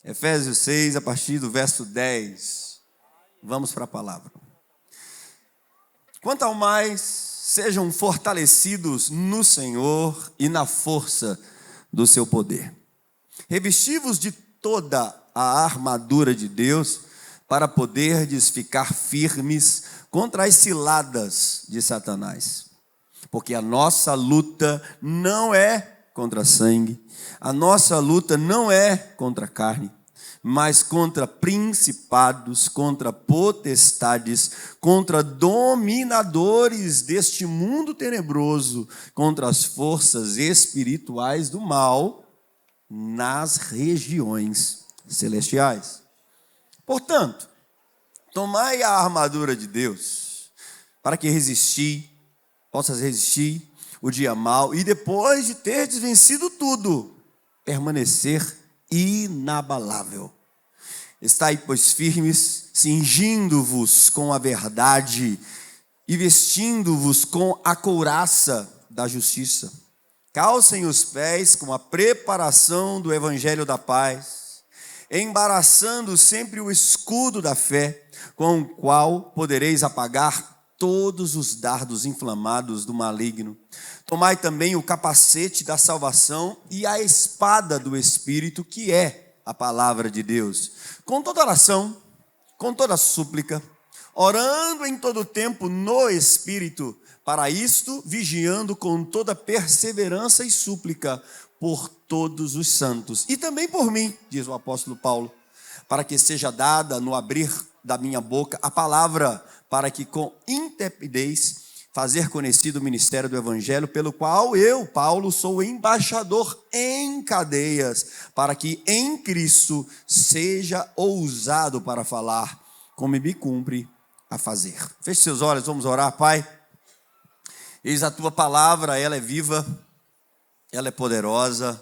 Efésios 6, a partir do verso 10. Vamos para a palavra. Quanto ao mais, sejam fortalecidos no Senhor e na força do seu poder. Revesti-vos de toda a armadura de Deus, para poderdes ficar firmes contra as ciladas de Satanás. Porque a nossa luta não é contra sangue, a nossa luta não é contra carne, mas contra principados, contra potestades, contra dominadores deste mundo tenebroso, contra as forças espirituais do mal nas regiões celestiais. Portanto, tomai a armadura de Deus, para que possas resistir o dia mau, e depois de teres vencido tudo, permanecer inabalável. Estai, pois, firmes, cingindo-vos com a verdade e vestindo-vos com a couraça da justiça. Calcem os pés com a preparação do evangelho da paz, embaraçando sempre o escudo da fé, com o qual podereis apagar todos os dardos inflamados do maligno. Tomai também o capacete da salvação e a espada do Espírito, que é a palavra de Deus, com toda oração, com toda súplica, orando em todo tempo no Espírito, para isto vigiando com toda perseverança e súplica por todos os santos, e também por mim, diz o apóstolo Paulo, para que seja dada no abrir da minha boca a palavra, para que com intrepidez fazer conhecido o ministério do evangelho, pelo qual eu, Paulo, sou embaixador em cadeias, para que em Cristo seja ousado para falar, como me cumpre a fazer. Feche seus olhos, vamos orar. Pai, eis a tua palavra, ela é viva, ela é poderosa,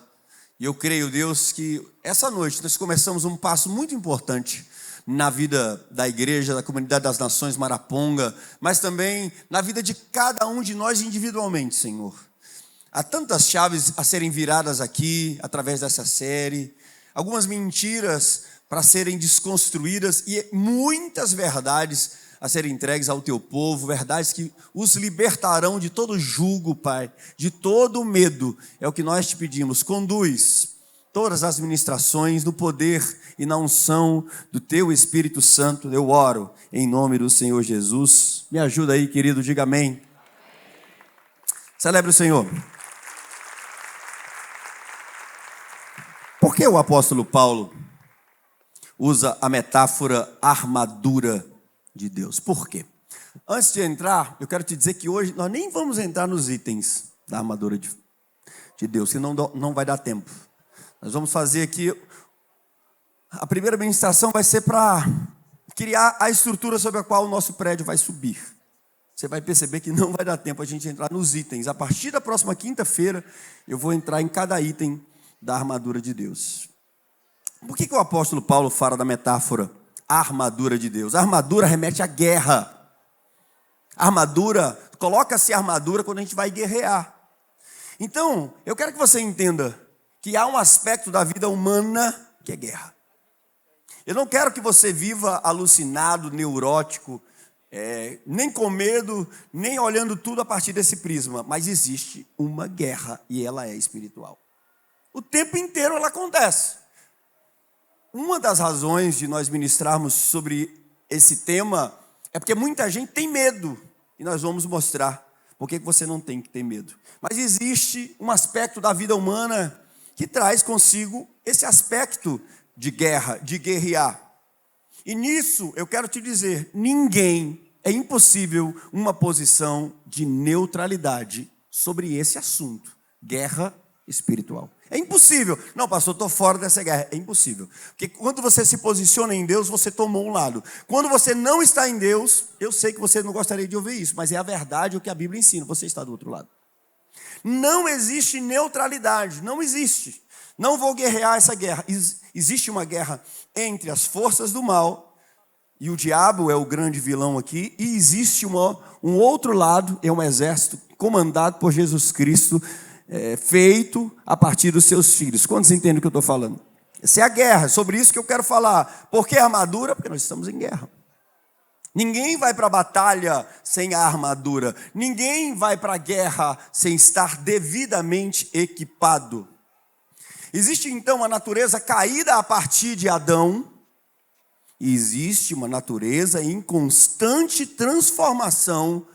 e eu creio, Deus, que essa noite nós começamos um passo muito importante na vida da igreja, da comunidade das nações Maraponga, mas também na vida de cada um de nós individualmente, Senhor. Há tantas chaves a serem viradas aqui, através dessa série, algumas mentiras para serem desconstruídas e muitas verdades a serem entregues ao teu povo, verdades que os libertarão de todo julgo, Pai, de todo medo. É o que nós te pedimos. Conduz todas as ministrações no poder e na unção do teu Espírito Santo. Eu oro em nome do Senhor Jesus. Me ajuda aí, querido, diga amém. Celebre o Senhor. Por que o apóstolo Paulo usa a metáfora armadura de Deus? Por quê? Antes de entrar, eu quero te dizer que hoje nós nem vamos entrar nos itens da armadura de Deus, que não vai dar tempo. Nós vamos fazer aqui, a primeira ministração vai ser para criar a estrutura sobre a qual o nosso prédio vai subir. Você vai perceber que não vai dar tempo a gente entrar nos itens. A partir da próxima quinta-feira, eu vou entrar em cada item da armadura de Deus. Por que o apóstolo Paulo fala da metáfora armadura de Deus? A armadura remete à guerra. Armadura, coloca-se armadura quando a gente vai guerrear. Então, eu quero que você entenda que há um aspecto da vida humana que é guerra. Eu não quero que você viva alucinado, neurótico, nem com medo, nem olhando tudo a partir desse prisma, mas existe uma guerra e ela é espiritual. O tempo inteiro ela acontece. Uma das razões de nós ministrarmos sobre esse tema é porque muita gente tem medo, e nós vamos mostrar por que você não tem que ter medo. Mas existe um aspecto da vida humana que traz consigo esse aspecto de guerra, de guerrear. E nisso eu quero te dizer, é impossível uma posição de neutralidade sobre esse assunto, guerra espiritual. É impossível. Não, pastor, estou fora dessa guerra. É impossível. Porque quando você se posiciona em Deus, você tomou um lado. Quando você não está em Deus, eu sei que você não gostaria de ouvir isso, mas é a verdade o que a Bíblia ensina, você está do outro lado. Não existe neutralidade, não existe. Não vou guerrear essa guerra. Existe uma guerra entre as forças do mal, e o diabo é o grande vilão aqui, e existe um outro lado, é um exército comandado por Jesus Cristo, feito a partir dos seus filhos. Quantos entendem o que eu estou falando? Essa é a guerra, é sobre isso que eu quero falar. Por que armadura? Porque nós estamos em guerra. Ninguém vai para a batalha sem a armadura. Ninguém vai para a guerra sem estar devidamente equipado. Existe então uma natureza caída a partir de Adão. E existe uma natureza em constante transformação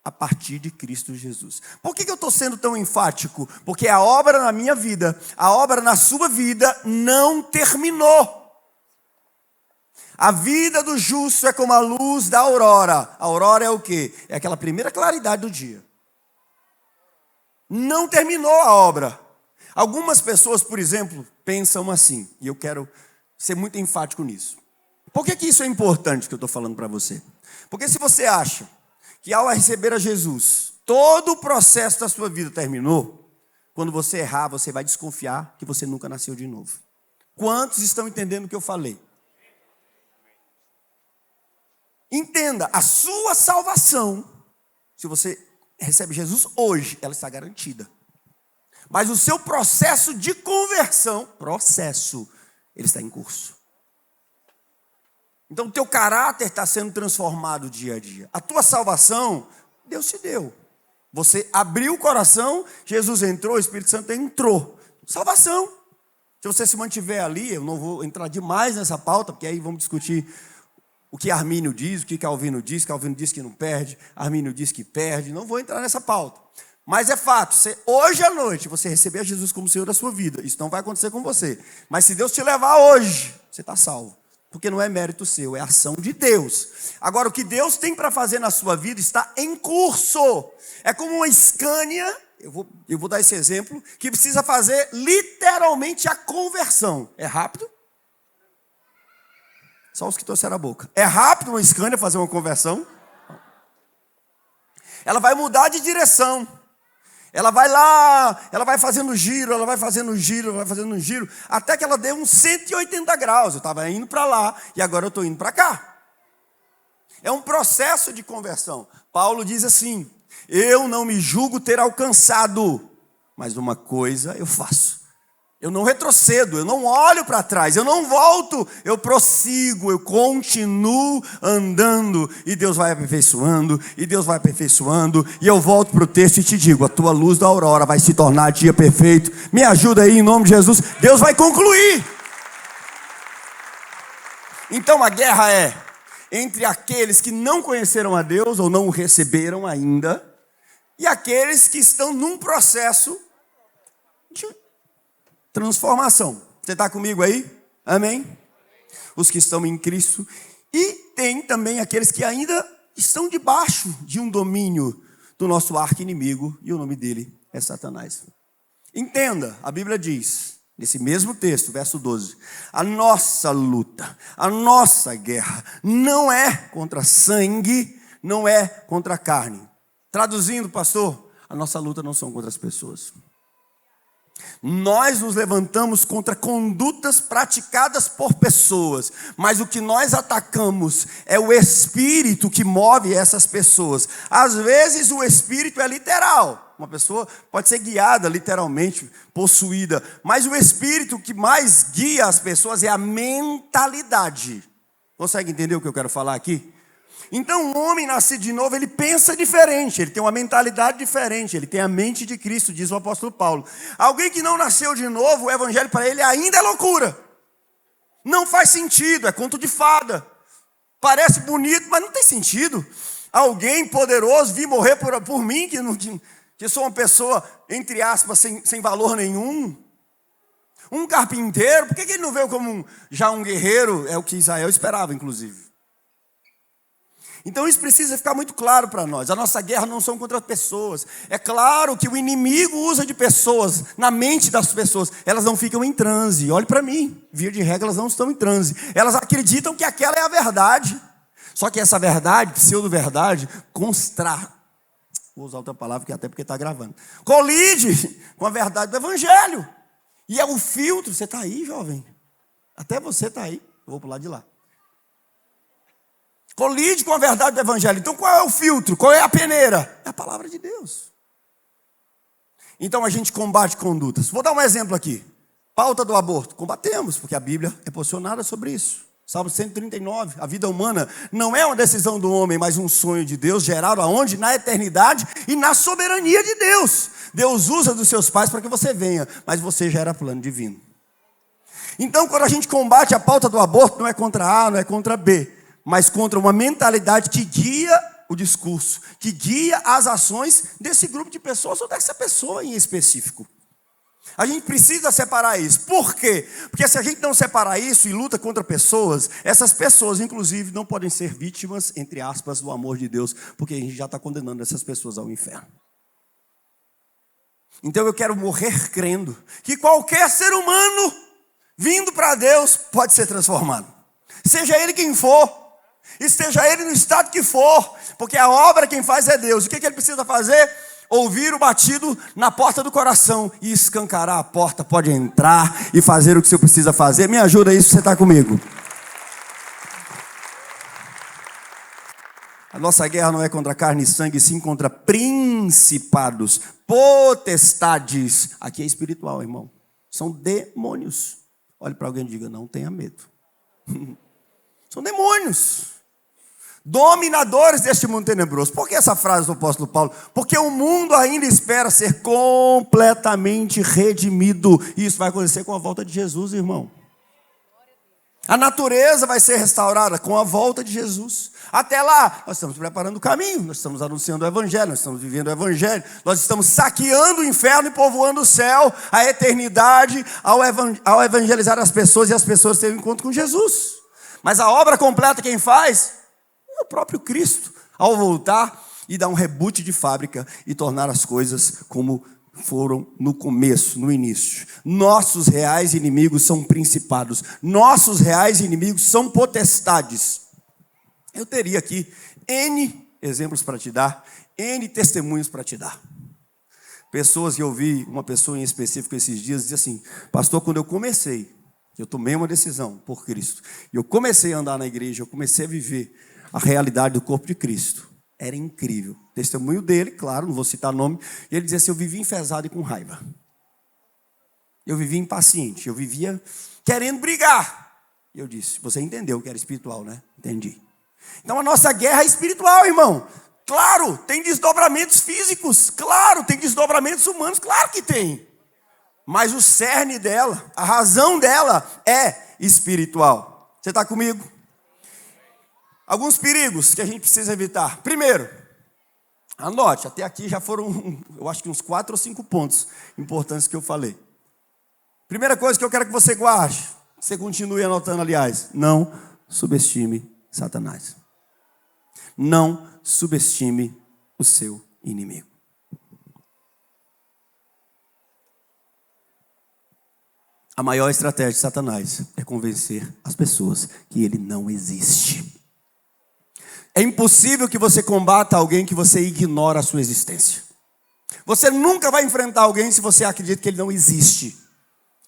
a partir de Cristo Jesus. Por que eu estou sendo tão enfático? Porque a obra na minha vida, a obra na sua vida não terminou. A vida do justo é como a luz da aurora. A aurora é o quê? É aquela primeira claridade do dia. Não terminou a obra. Algumas pessoas, por exemplo, pensam assim, e eu quero ser muito enfático nisso. Por que isso é importante que eu estou falando para você? Porque se você acha que ao receber a Jesus, todo o processo da sua vida terminou, quando você errar, você vai desconfiar que você nunca nasceu de novo. Quantos estão entendendo o que eu falei? Entenda, a sua salvação, se você recebe Jesus hoje, ela está garantida. Mas o seu processo de conversão, ele está em curso. Então o teu caráter está sendo transformado dia a dia. A tua salvação, Deus te deu. Você abriu o coração, Jesus entrou, o Espírito Santo entrou. Salvação. Se você se mantiver ali, eu não vou entrar demais nessa pauta, porque aí vamos discutir o que Armínio diz, o que Calvino diz que não perde, Armínio diz que perde, não vou entrar nessa pauta. Mas é fato, hoje à noite você receber Jesus como Senhor da sua vida, isso não vai acontecer com você. Mas se Deus te levar hoje, você está salvo. Porque não é mérito seu, é ação de Deus. Agora, o que Deus tem para fazer na sua vida está em curso. É como uma Scania, eu vou dar esse exemplo, que precisa fazer literalmente a conversão. É rápido? Só os que torceram a boca. É rápido uma Scania fazer uma conversão? Ela vai mudar de direção. Ela vai lá, ela vai fazendo giro, até que ela dê uns 180 graus. Eu estava indo para lá e agora eu estou indo para cá. É um processo de conversão. Paulo diz assim: eu não me julgo ter alcançado, mas uma coisa eu faço. Eu não retrocedo, eu não olho para trás, eu não volto, eu prossigo, eu continuo andando. E Deus vai aperfeiçoando, e eu volto para o texto e te digo: a tua luz da aurora vai se tornar dia perfeito. Me ajuda aí em nome de Jesus, Deus vai concluir. Então a guerra é entre aqueles que não conheceram a Deus ou não o receberam ainda, e aqueles que estão num processo de transformação. Você está comigo aí? Amém? Os que estão em Cristo. E tem também aqueles que ainda estão debaixo de um domínio do nosso arqui-inimigo, e o nome dele é Satanás. Entenda, a Bíblia diz, nesse mesmo texto, verso 12, a nossa luta, a nossa guerra não é contra sangue, não é contra carne. Traduzindo, pastor, a nossa luta não são contra as pessoas. Nós nos levantamos contra condutas praticadas por pessoas, mas o que nós atacamos é o espírito que move essas pessoas. Às vezes o espírito é literal, uma pessoa pode ser guiada literalmente, possuída, mas o espírito que mais guia as pessoas é a mentalidade. Consegue entender o que eu quero falar aqui? Então, um homem nascido de novo, ele pensa diferente, ele tem uma mentalidade diferente, ele tem a mente de Cristo, diz o apóstolo Paulo. Alguém que não nasceu de novo, o evangelho para ele ainda é loucura. Não faz sentido, é conto de fada. Parece bonito, mas não tem sentido. Alguém poderoso vir morrer por mim, que sou uma pessoa, entre aspas, sem valor nenhum. Um carpinteiro, por que ele não veio como já um guerreiro? É o que Israel esperava, inclusive. Então isso precisa ficar muito claro para nós. A nossa guerra não são contra pessoas. É claro que o inimigo usa de pessoas, na mente das pessoas. Elas não ficam em transe. Olhe para mim, via de regra elas não estão em transe. Elas acreditam que aquela é a verdade. Só que essa verdade, pseudo-verdade, vou usar outra palavra, até porque está gravando, colide com a verdade do evangelho. E é um filtro. Você está aí, jovem? Até você está aí. Eu vou para o lado de lá. Colide com a verdade do evangelho. Então qual é o filtro? Qual é a peneira? É a palavra de Deus. Então a gente combate condutas. Vou dar um exemplo aqui. Pauta do aborto. Combatemos, porque a Bíblia é posicionada sobre isso. Salmo 139, a vida humana não é uma decisão do homem, mas um sonho de Deus, gerado aonde? Na eternidade e na soberania de Deus. Deus usa dos seus pais para que você venha, mas você gera plano divino. Então, quando a gente combate a pauta do aborto, não é contra A, não é contra B, mas contra uma mentalidade que guia o discurso, que guia as ações desse grupo de pessoas ou dessa pessoa em específico. A gente precisa separar isso. Por quê? Porque se a gente não separar isso e luta contra pessoas, essas pessoas, inclusive, não podem ser vítimas, entre aspas, do amor de Deus, porque a gente já está condenando essas pessoas ao inferno. Então eu quero morrer crendo que qualquer ser humano vindo para Deus pode ser transformado. Seja ele quem for, esteja ele no estado que for, porque a obra quem faz é Deus. O que ele precisa fazer? Ouvir o batido na porta do coração e escancarar a porta, pode entrar e fazer o que você precisa fazer. Me ajuda aí se você está comigo. A nossa guerra não é contra carne e sangue, sim contra principados, potestades. Aqui é espiritual, irmão. São demônios. Olhe para alguém e diga, não tenha medo. São demônios. Dominadores deste mundo tenebroso. Por que essa frase do apóstolo Paulo? Porque o mundo ainda espera ser completamente redimido. E isso vai acontecer com a volta de Jesus, irmão. A natureza vai ser restaurada com a volta de Jesus. Até lá, nós estamos preparando o caminho, nós estamos anunciando o evangelho, nós estamos vivendo o evangelho, nós estamos saqueando o inferno e povoando o céu, a eternidade, ao evangelizar as pessoas e as pessoas terem um encontro com Jesus. Mas a obra completa quem faz? É o próprio Cristo, ao voltar e dar um reboot de fábrica e tornar as coisas como foram no começo, no início. Nossos reais inimigos são principados, nossos reais inimigos são potestades. Eu teria aqui N exemplos para te dar, N testemunhos para te dar. Pessoas que eu vi, uma pessoa em específico esses dias, diz assim, pastor, quando eu tomei uma decisão por Cristo, e eu comecei a andar na igreja, eu comecei a viver a realidade do corpo de Cristo. Era incrível. Testemunho dele, claro, não vou citar nome. E ele dizia assim, eu vivia enfesado e com raiva. Eu vivia impaciente. Eu vivia querendo brigar. E eu disse, você entendeu que era espiritual, né? Entendi. Então a nossa guerra é espiritual, irmão. Claro, tem desdobramentos físicos. Claro, tem desdobramentos humanos. Claro que tem. Mas o cerne dela, a razão dela é espiritual. Você está comigo? Alguns perigos que a gente precisa evitar. Primeiro, anote, até aqui já foram, eu acho que uns 4 ou 5 pontos importantes que eu falei. Primeira coisa que eu quero que você guarde, você continue anotando, aliás, não subestime Satanás. Não subestime o seu inimigo. A maior estratégia de Satanás é convencer as pessoas que ele não existe. É impossível que você combata alguém que você ignora a sua existência. Você nunca vai enfrentar alguém se você acredita que ele não existe.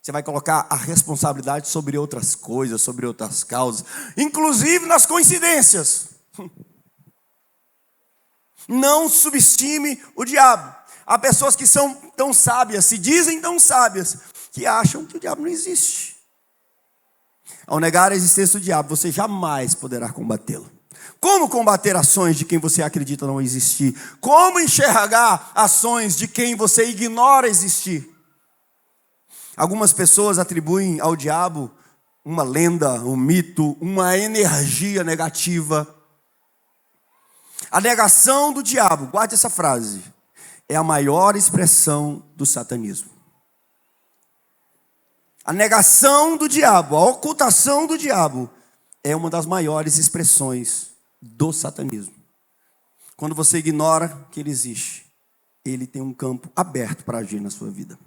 Você vai colocar a responsabilidade sobre outras coisas, sobre outras causas, inclusive nas coincidências. Não subestime o diabo. Há pessoas que são tão sábias, se dizem tão sábias, que acham que o diabo não existe. Ao negar a existência do diabo, você jamais poderá combatê-lo. Como combater ações de quem você acredita não existir? Como enxergar ações de quem você ignora existir? Algumas pessoas atribuem ao diabo uma lenda, um mito, uma energia negativa. A negação do diabo, guarde essa frase, é a maior expressão do satanismo. A negação do diabo, a ocultação do diabo é uma das maiores expressões do satanismo. Quando você ignora que ele existe, ele tem um campo aberto para agir na sua vida.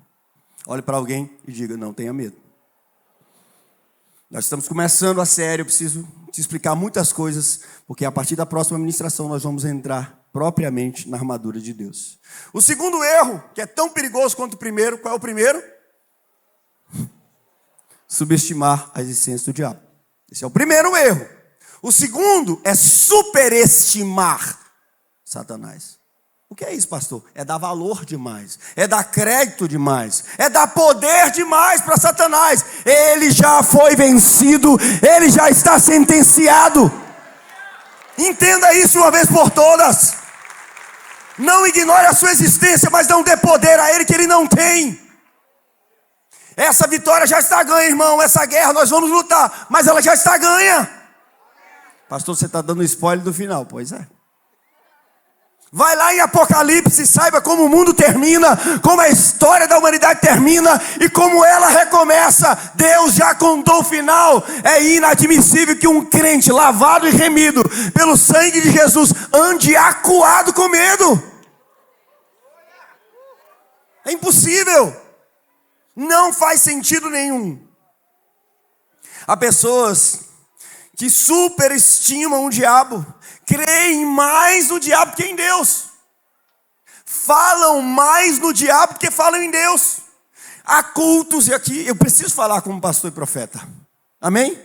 Olhe para alguém e diga, não tenha medo. Nós estamos começando a série, eu preciso te explicar muitas coisas, porque a partir da próxima ministração nós vamos entrar propriamente na armadura de Deus. O segundo erro, que é tão perigoso quanto o primeiro, qual é o primeiro? Subestimar a existência do diabo. Esse é o primeiro erro. O segundo é superestimar Satanás. O que é isso, pastor? É dar valor demais, é dar crédito demais, é dar poder demais para Satanás. Ele já foi vencido, ele já está sentenciado. Entenda isso uma vez por todas. Não ignore a sua existência, mas não dê poder a ele que ele não tem. Essa vitória já está ganha, irmão. Essa guerra nós vamos lutar, mas ela já está ganha. Pastor, você está dando spoiler do final. Pois é. Vai lá em Apocalipse e saiba como o mundo termina, como a história da humanidade termina e como ela recomeça. Deus já contou o final. É inadmissível que um crente lavado e remido pelo sangue de Jesus ande acuado com medo. É impossível. Não faz sentido nenhum. Há pessoas que superestimam o diabo, creem mais no diabo que em Deus, falam mais no diabo do que falam em Deus. Há cultos, e aqui eu preciso falar como pastor e profeta, amém?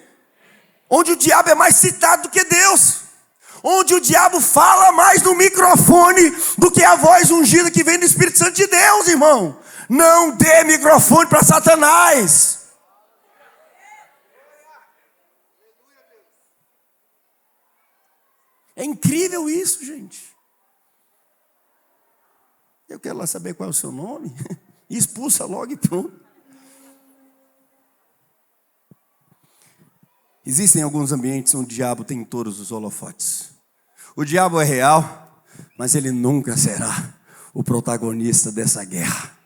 Onde o diabo é mais citado do que Deus, onde o diabo fala mais no microfone do que a voz ungida que vem do Espírito Santo de Deus, irmão. Não dê microfone para Satanás. É incrível isso, gente. Eu quero lá saber qual é o seu nome. Expulsa logo e pronto. Existem alguns ambientes onde o diabo tem todos os holofotes. O diabo é real, mas ele nunca será o protagonista dessa guerra.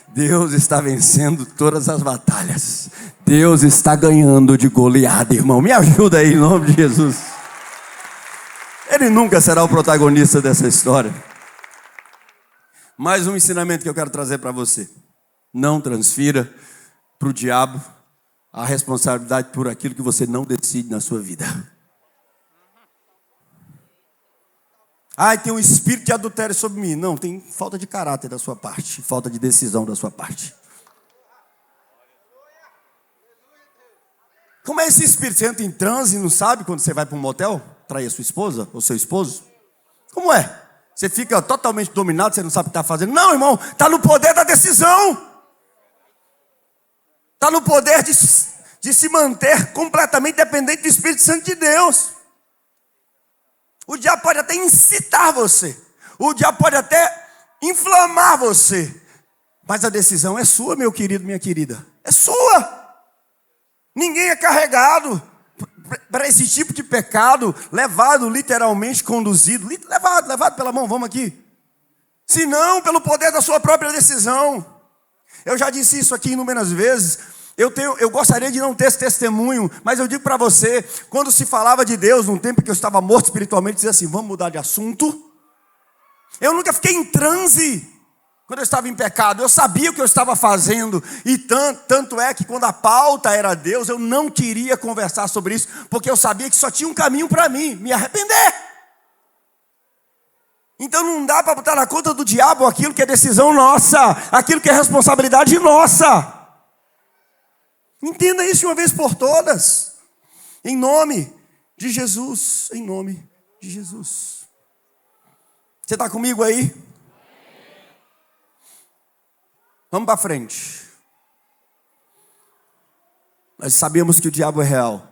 Deus está vencendo todas as batalhas. Deus está ganhando de goleada, irmão. Me ajuda aí em nome de Jesus. Ele nunca será o protagonista dessa história. Mais um ensinamento que eu quero trazer para você. Não transfira para o diabo a responsabilidade por aquilo que você não decide na sua vida. Tem um espírito de adultério sobre mim. Não, tem falta de caráter da sua parte, falta de decisão da sua parte. Como é esse espírito? Você entra em transe e não sabe quando você vai para um motel trair a sua esposa ou seu esposo? Como é? Você fica totalmente dominado, você não sabe o que está fazendo. Não, irmão, está no poder da decisão. Está no poder de se manter completamente dependente do Espírito Santo de Deus. O diabo pode até incitar você. O diabo pode até inflamar você. Mas a decisão é sua, meu querido, minha querida. É sua. Ninguém é carregado para esse tipo de pecado, levado literalmente, conduzido, levado pela mão, vamos aqui. Senão pelo poder da sua própria decisão. Eu já disse isso aqui inúmeras vezes. Eu gostaria de não ter esse testemunho, mas eu digo para você, quando se falava de Deus, num tempo que eu estava morto espiritualmente, dizia assim, vamos mudar de assunto. Eu nunca fiquei em transe quando eu estava em pecado. Eu sabia o que eu estava fazendo, e tanto é que quando a pauta era Deus, eu não queria conversar sobre isso, porque eu sabia que só tinha um caminho para mim, me arrepender. Então não dá para botar na conta do diabo aquilo que é decisão nossa, aquilo que é responsabilidade nossa. Entenda isso de uma vez por todas. Em nome de Jesus. Em nome de Jesus. Você está comigo aí? Vamos para frente. Nós sabemos que o diabo é real.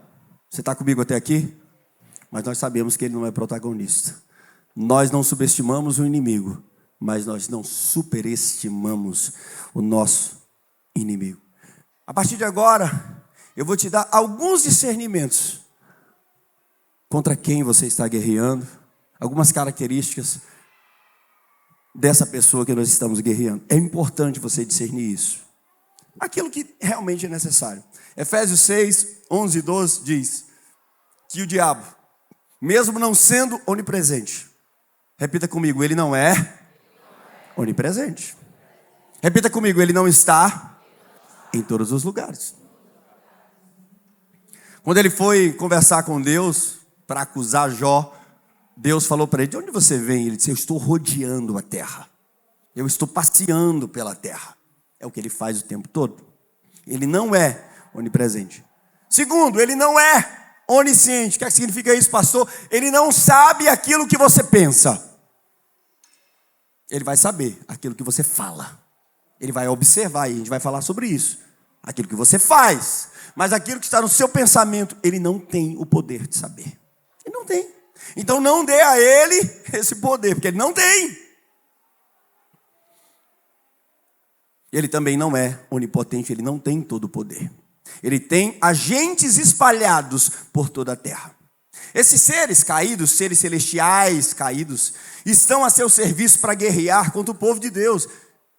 Você está comigo até aqui? Mas nós sabemos que ele não é protagonista. Nós não subestimamos o inimigo, mas nós não superestimamos o nosso inimigo. A partir de agora, eu vou te dar alguns discernimentos contra quem você está guerreando, algumas características dessa pessoa que nós estamos guerreando. É importante você discernir isso. Aquilo que realmente é necessário. Efésios 6, 11 e 12 diz que o diabo, mesmo não sendo onipresente, repita comigo, ele não é onipresente. Repita comigo, ele não está em todos os lugares. Quando ele foi conversar com Deus para acusar Jó, Deus falou para ele, de onde você vem? Ele disse, eu estou rodeando a terra. Eu estou passeando pela terra. É o que ele faz o tempo todo. Ele não é onipresente. Segundo, ele não é onisciente. O que significa isso, pastor? Ele não sabe aquilo que você pensa. Ele vai saber aquilo que você fala. Ele vai observar, e a gente vai falar sobre isso. Aquilo que você faz. Mas aquilo que está no seu pensamento, ele não tem o poder de saber. Ele não tem. Então não dê a ele esse poder, porque ele não tem. Ele também não é onipotente, ele não tem todo o poder. Ele tem agentes espalhados por toda a terra. Esses seres caídos, seres celestiais caídos, estão a seu serviço para guerrear contra o povo de Deus.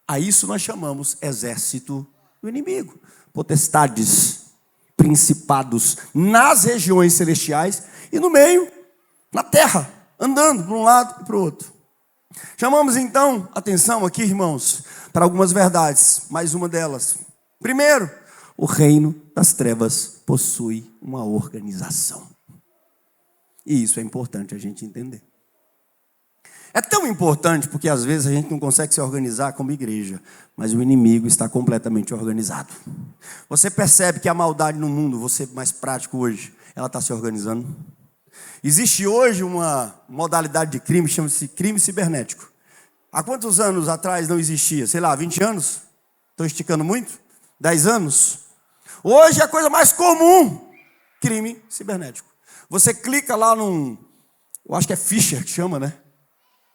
A isso nós chamamos exército do inimigo. Potestades, principados nas regiões celestiais e no meio, na terra, andando de um lado e para o outro. Chamamos então atenção aqui, irmãos, para algumas verdades, mais uma delas. Primeiro, o reino das trevas possui uma organização. E isso é importante a gente entender. É tão importante porque às vezes a gente não consegue se organizar como igreja, mas o inimigo está completamente organizado. Você percebe que a maldade no mundo, vou ser mais prático hoje, ela está se organizando. Existe hoje uma modalidade de crime, chama-se crime cibernético. Há quantos anos atrás não existia? Sei lá, 20 anos? Estou esticando muito? 10 anos? Hoje é a coisa mais comum, crime cibernético. Você clica lá num, eu acho que é Fisher que chama, né?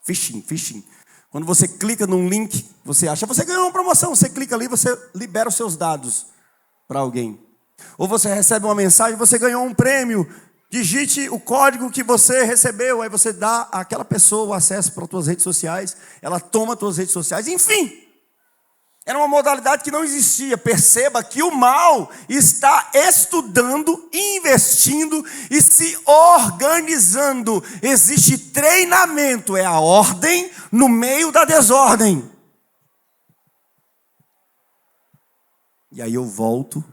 Phishing. Quando você clica num link, você acha, você ganhou uma promoção, você clica ali, você libera os seus dados para alguém. Ou você recebe uma mensagem, você ganhou um prêmio, digite o código que você recebeu, aí você dá àquela pessoa o acesso para as suas redes sociais, ela toma as suas redes sociais, enfim. Era uma modalidade que não existia. Perceba que o mal está estudando, investindo e se organizando. Existe treinamento, é a ordem no meio da desordem. E aí eu volto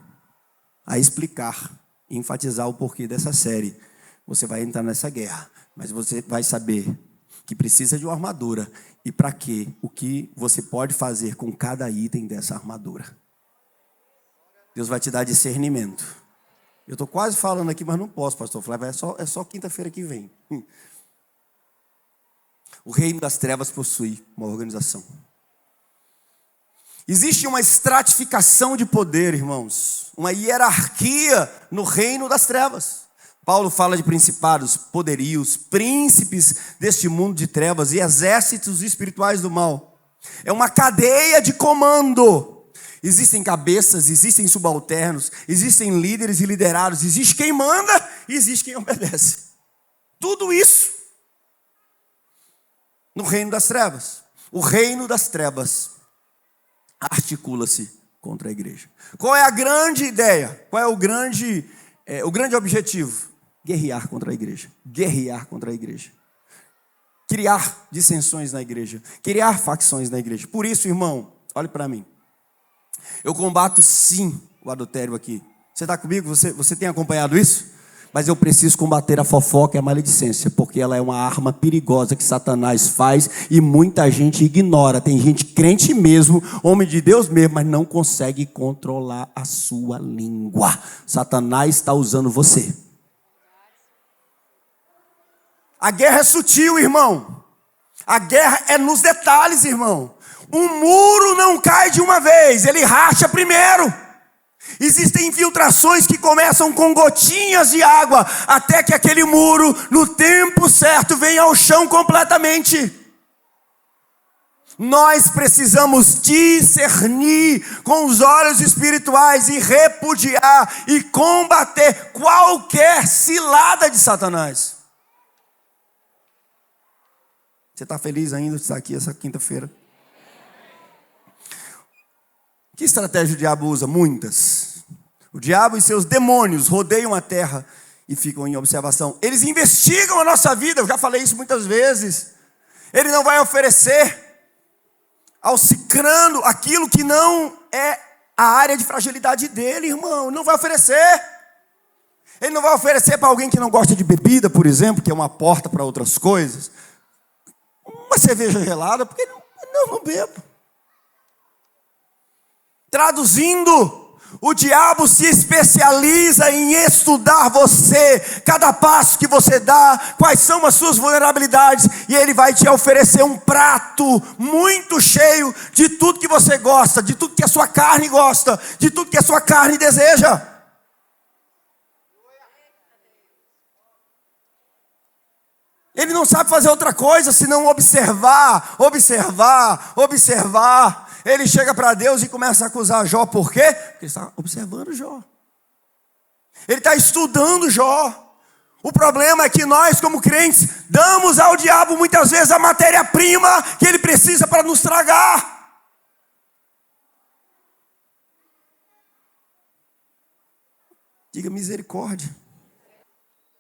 a explicar, enfatizar o porquê dessa série. Você vai entrar nessa guerra, mas você vai saber que precisa de uma armadura. E para quê? O que você pode fazer com cada item dessa armadura. Deus vai te dar discernimento. Eu estou quase falando aqui, mas não posso, pastor Flávio. É só quinta-feira que vem. O reino das trevas possui uma organização. Existe uma estratificação de poder, irmãos. Uma hierarquia no reino das trevas. Paulo fala de principados, poderios, príncipes deste mundo de trevas e exércitos espirituais do mal. É uma cadeia de comando. Existem cabeças, existem subalternos, existem líderes e liderados. Existe quem manda e existe quem obedece. Tudo isso no reino das trevas. O reino das trevas articula-se contra a igreja. Qual é a grande ideia? Qual é o grande objetivo? Guerrear contra a igreja. Guerrear contra a igreja. Criar dissensões na igreja. Criar facções na igreja. Por isso, irmão, olhe para mim. Eu combato sim o adultério aqui. Você está comigo? Você tem acompanhado isso? Mas eu preciso combater a fofoca e a maledicência, porque ela é uma arma perigosa que Satanás faz e muita gente ignora. Tem gente crente mesmo, homem de Deus mesmo, mas não consegue controlar a sua língua. Satanás está usando você. A guerra é sutil, irmão. A guerra é nos detalhes, irmão. Um muro não cai de uma vez, ele racha primeiro. Existem infiltrações que começam com gotinhas de água, até que aquele muro, no tempo certo, venha ao chão completamente. Nós precisamos discernir com os olhos espirituais e repudiar e combater qualquer cilada de Satanás. Você está feliz ainda de estar aqui essa quinta-feira? Que estratégia o diabo usa? Muitas. O diabo e seus demônios rodeiam a terra e ficam em observação. Eles investigam a nossa vida, eu já falei isso muitas vezes. Ele não vai oferecer ao cicrano aquilo que não é a área de fragilidade dele, irmão. Não vai oferecer. Ele não vai oferecer para alguém que não gosta de bebida, por exemplo, que é uma porta para outras coisas. Uma cerveja gelada, porque não bebo. Traduzindo, O diabo se especializa em estudar você, cada passo que você dá, quais são as suas vulnerabilidades, e ele vai te oferecer um prato muito cheio de tudo que você gosta, de tudo que a sua carne gosta, de tudo que a sua carne deseja. Ele não sabe fazer outra coisa senão observar. Ele chega para Deus e começa a acusar Jó. Por quê? Porque ele está observando Jó. Ele está estudando Jó. O problema é que nós, como crentes, damos ao diabo muitas vezes a matéria-prima que ele precisa para nos tragar. Diga misericórdia.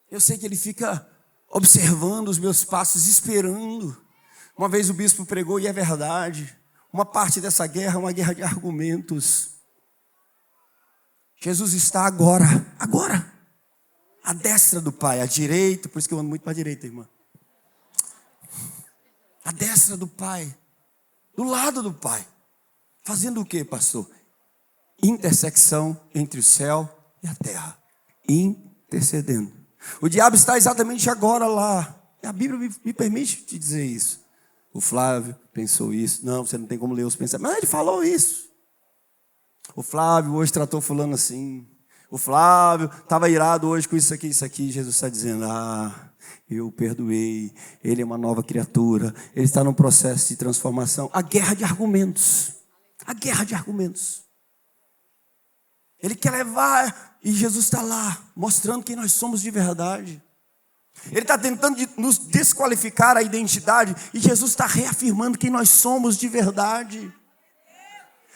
Eu sei que ele fica observando os meus passos, esperando. Uma vez o bispo pregou, e é verdade, uma parte dessa guerra é uma guerra de argumentos. Jesus está agora, à destra do Pai, à direita, por isso que eu ando muito para a direita, irmã. À destra do Pai, do lado do Pai. Fazendo o que, pastor? Intersecção entre o céu e a terra. Intercedendo. O diabo está exatamente agora lá. A Bíblia me permite te dizer isso. O Flávio pensou isso. Não, você não tem como ler os pensamentos. Mas ele falou isso. O Flávio hoje tratou fulano assim. O Flávio estava irado hoje com isso aqui. Jesus está dizendo, eu o perdoei. Ele é uma nova criatura. Ele está num processo de transformação. A guerra de argumentos. Ele quer levar, e Jesus está lá, mostrando quem nós somos de verdade. Ele está tentando nos desqualificar a identidade, e Jesus está reafirmando quem nós somos de verdade.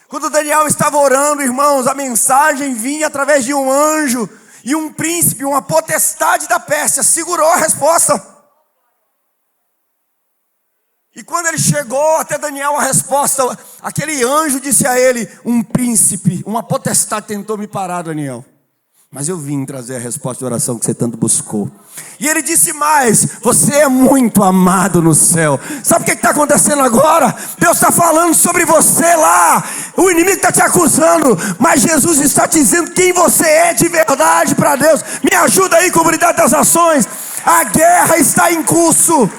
Quando Daniel estava orando, irmãos, a mensagem vinha através de um anjo, e um príncipe, uma potestade da Pérsia, segurou a resposta. E quando ele chegou até Daniel, a resposta, aquele anjo disse a ele, um príncipe, uma potestade tentou me parar, Daniel. Mas eu vim trazer a resposta de oração que você tanto buscou. E ele disse mais, você é muito amado no céu. Sabe o que está acontecendo agora? Deus está falando sobre você lá. O inimigo está te acusando, mas Jesus está te dizendo quem você é de verdade para Deus. Me ajuda aí, comunidade das nações. A guerra está em curso.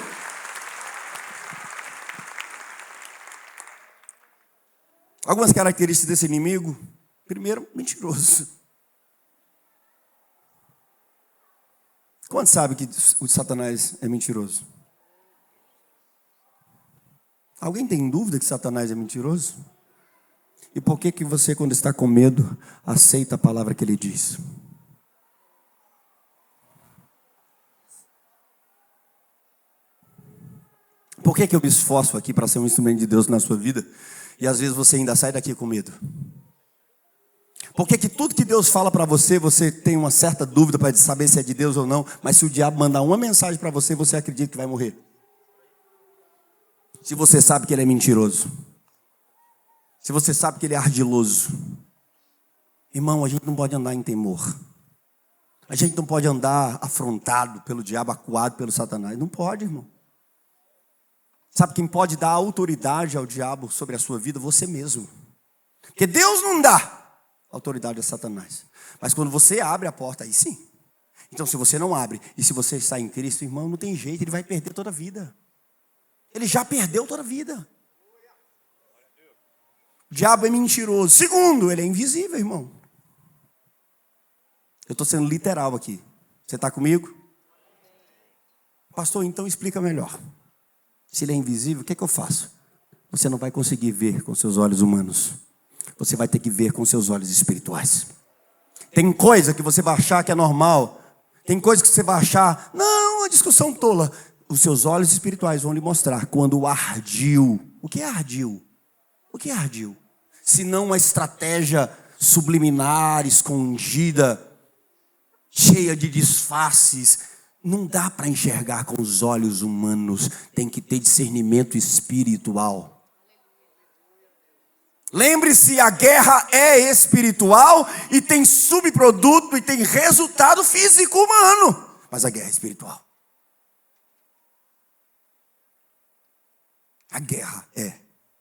Algumas características desse inimigo. Primeiro, mentiroso. Quantos sabem que o Satanás é mentiroso? Alguém tem dúvida que Satanás é mentiroso? E por que você, quando está com medo, aceita a palavra que ele diz? Por que eu me esforço aqui para ser um instrumento de Deus na sua vida? E às vezes você ainda sai daqui com medo. Por que tudo que Deus fala para você, você tem uma certa dúvida para saber se é de Deus ou não, mas se o diabo mandar uma mensagem para você, você acredita que vai morrer? Se você sabe que ele é mentiroso. Se você sabe que ele é ardiloso. Irmão, a gente não pode andar em temor. A gente não pode andar afrontado pelo diabo, acuado pelo Satanás. Não pode, irmão. Sabe quem pode dar autoridade ao diabo sobre a sua vida? Você mesmo. Porque Deus não dá autoridade a Satanás. Mas quando você abre a porta, aí sim. Então se você não abre, e se você está em Cristo, irmão, não tem jeito, ele vai perder toda a vida. Ele já perdeu toda a vida. O diabo é mentiroso. Segundo, ele é invisível, irmão. Eu estou sendo literal aqui. Você está comigo? Pastor, então explica melhor. Se ele é invisível, o que eu faço? Você não vai conseguir ver com seus olhos humanos. Você vai ter que ver com seus olhos espirituais. Tem coisa que você vai achar que é normal. Tem coisa que você vai achar, não, uma discussão tola. Os seus olhos espirituais vão lhe mostrar quando ardil. O que é ardil? O que é ardil? Se não uma estratégia subliminar, escondida, cheia de disfarces. Não dá para enxergar com os olhos humanos. Tem que ter discernimento espiritual. Lembre-se, a guerra é espiritual e tem subproduto e tem resultado físico humano. Mas a guerra é espiritual. A guerra é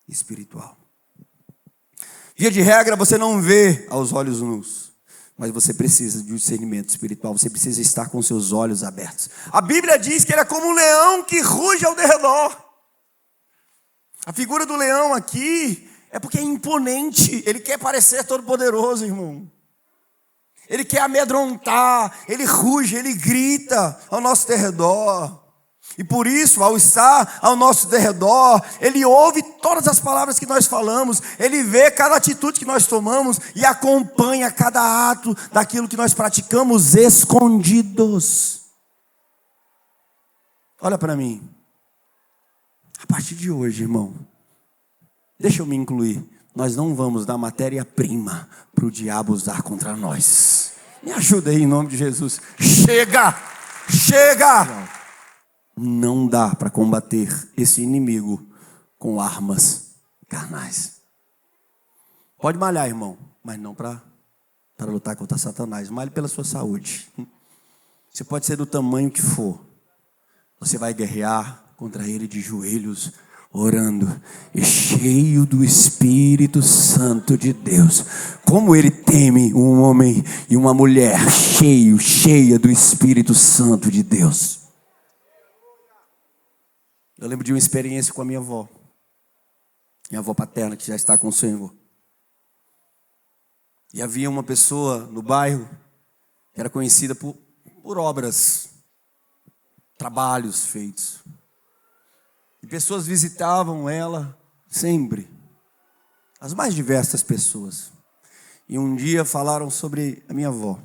espiritual. Via de regra, você não vê aos olhos nus, mas você precisa de um discernimento espiritual, você precisa estar com seus olhos abertos. A Bíblia diz que ele é como um leão que ruge ao derredor. A figura do leão aqui é porque é imponente, ele quer parecer todo poderoso, irmão. Ele quer amedrontar, ele ruge, ele grita ao nosso derredor. E por isso, ao estar ao nosso derredor, ele ouve todas as palavras que nós falamos, ele vê cada atitude que nós tomamos e acompanha cada ato daquilo que nós praticamos escondidos. Olha para mim. A partir de hoje, irmão, deixa eu me incluir. Nós não vamos dar matéria-prima para o diabo usar contra nós. Me ajuda aí em nome de Jesus. Chega! Chega! Não dá para combater esse inimigo com armas carnais. Pode malhar, irmão, mas não para lutar contra Satanás. Malhe pela sua saúde. Você pode ser do tamanho que for. Você vai guerrear contra ele de joelhos, orando e cheio do Espírito Santo de Deus. Como ele teme um homem e uma mulher cheia do Espírito Santo de Deus. Eu lembro de uma experiência com a minha avó paterna, que já está com o Senhor. E havia uma pessoa no bairro que era conhecida por obras, trabalhos feitos. E pessoas visitavam ela sempre, as mais diversas pessoas. E um dia falaram sobre a minha avó,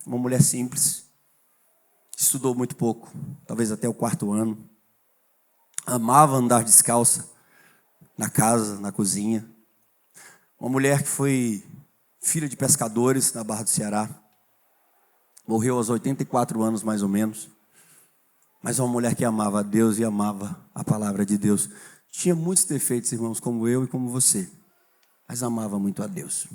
uma mulher simples, estudou muito pouco, talvez até o 4º ano. Amava andar descalça na casa, na cozinha. Uma mulher que foi filha de pescadores na Barra do Ceará. Morreu aos 84 anos, mais ou menos. Mas uma mulher que amava a Deus e amava a palavra de Deus. Tinha muitos defeitos, irmãos, como eu e como você. Mas amava muito a Deus.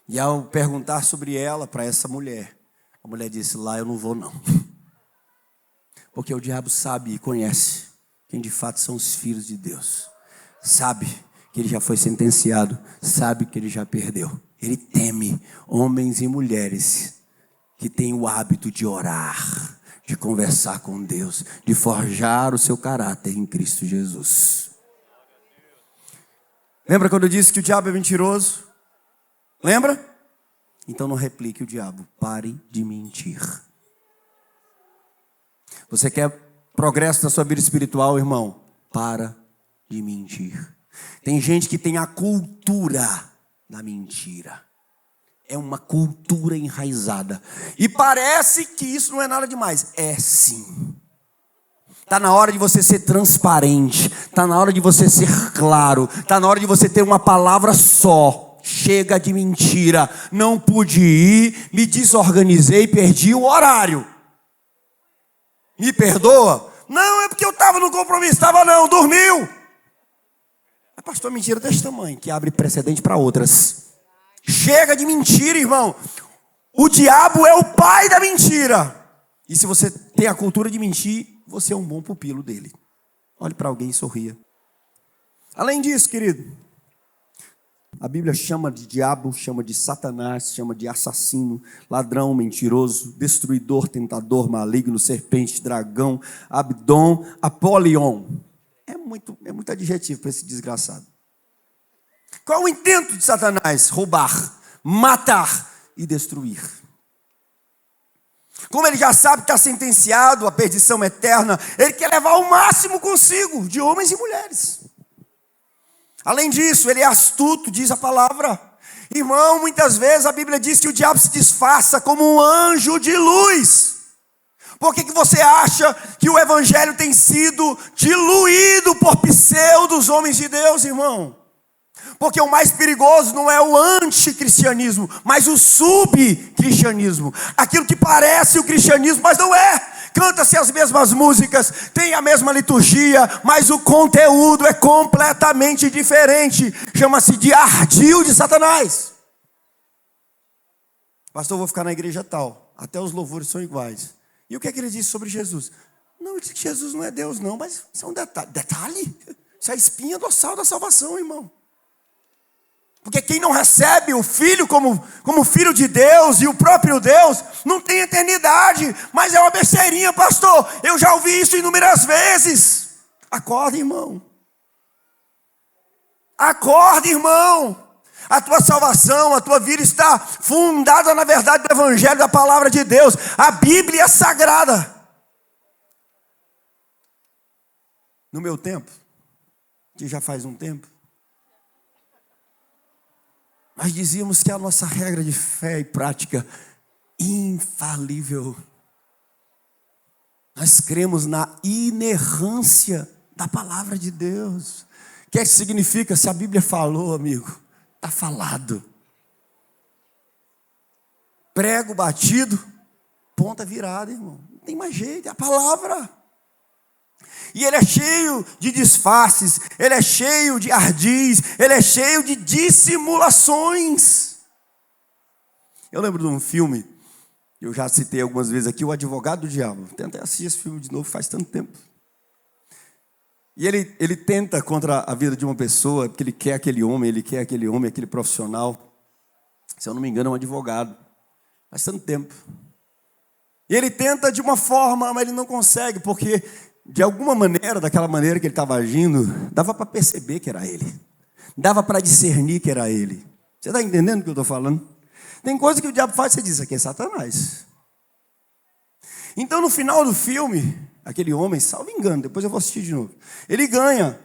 E ao perguntar sobre ela para essa mulher, a mulher disse: lá eu não vou não. Porque o diabo sabe e conhece quem de fato são os filhos de Deus. Sabe que ele já foi sentenciado, sabe que ele já perdeu. Ele teme homens e mulheres que têm o hábito de orar, de conversar com Deus, de forjar o seu caráter em Cristo Jesus. Lembra quando eu disse que o diabo é mentiroso? Lembra? Então não replique o diabo. Pare de mentir. Você quer progresso na sua vida espiritual, irmão? Para de mentir. Tem gente que tem a cultura da mentira. É uma cultura enraizada. E parece que isso não é nada demais. É sim. Está na hora de você ser transparente. Está na hora de você ser claro. Está na hora de você ter uma palavra só. Chega de mentira. Não pude ir, me desorganizei, perdi o horário. Me perdoa? Não, é porque eu estava no compromisso. Estava não, dormiu. Mas pastor, mentira desse tamanho, que abre precedente para outras. Chega de mentira, irmão. O diabo é o pai da mentira. E se você tem a cultura de mentir, você é um bom pupilo dele. Olhe para alguém e sorria. Além disso, querido, a Bíblia chama de diabo, chama de Satanás, chama de assassino, ladrão, mentiroso, destruidor, tentador, maligno, serpente, dragão, Abdom, Apolion. É muito adjetivo para esse desgraçado. Qual é o intento de Satanás? Roubar, matar e destruir. Como ele já sabe que está sentenciado à perdição eterna, ele quer levar o máximo consigo de homens e mulheres. Além disso, ele é astuto, diz a palavra. Irmão, muitas vezes a Bíblia diz que o diabo se disfarça como um anjo de luz. Por que você acha que o evangelho tem sido diluído por pseudos homens de Deus, irmão? Porque o mais perigoso não é o anticristianismo, mas o subcristianismo. Aquilo que parece o cristianismo, mas não é. Canta-se as mesmas músicas, tem a mesma liturgia, mas o conteúdo é completamente diferente. Chama-se de ardil de Satanás. Pastor, eu vou ficar na igreja tal. Até os louvores são iguais. E o que é que ele disse sobre Jesus? Não, ele disse que Jesus não é Deus não, mas isso é um detalhe. Isso é a espinha dorsal da salvação, irmão. Porque quem não recebe o Filho como Filho de Deus e o próprio Deus, não tem eternidade. Mas é uma besteirinha, pastor. Eu já ouvi isso inúmeras vezes. Acorda, irmão. Acorda, irmão. A tua salvação, a tua vida está fundada na verdade do Evangelho, da palavra de Deus. A Bíblia é sagrada. No meu tempo, que já faz um tempo, nós dizíamos que a nossa regra de fé e prática infalível. Nós cremos na inerrância da palavra de Deus. O que é que significa? Se a Bíblia falou, amigo, está falado. Prego batido, ponta virada, irmão. Não tem mais jeito, é a palavra. E ele é cheio de disfarces, ele é cheio de ardis, ele é cheio de dissimulações. Eu lembro de um filme, eu já citei algumas vezes aqui, O Advogado do Diabo. Tentei assistir esse filme de novo faz tanto tempo. E ele tenta contra a vida de uma pessoa, porque ele quer aquele homem, aquele profissional. Se eu não me engano, é um advogado. Faz tanto tempo. E ele tenta de uma forma, mas ele não consegue, porque de alguma maneira, daquela maneira que ele estava agindo, dava para perceber que era ele. Dava para discernir que era ele. Você está entendendo o que eu estou falando? Tem coisa que o diabo faz, você diz, aqui é Satanás. Então, no final do filme, aquele homem, salvo engano, depois eu vou assistir de novo, ele ganha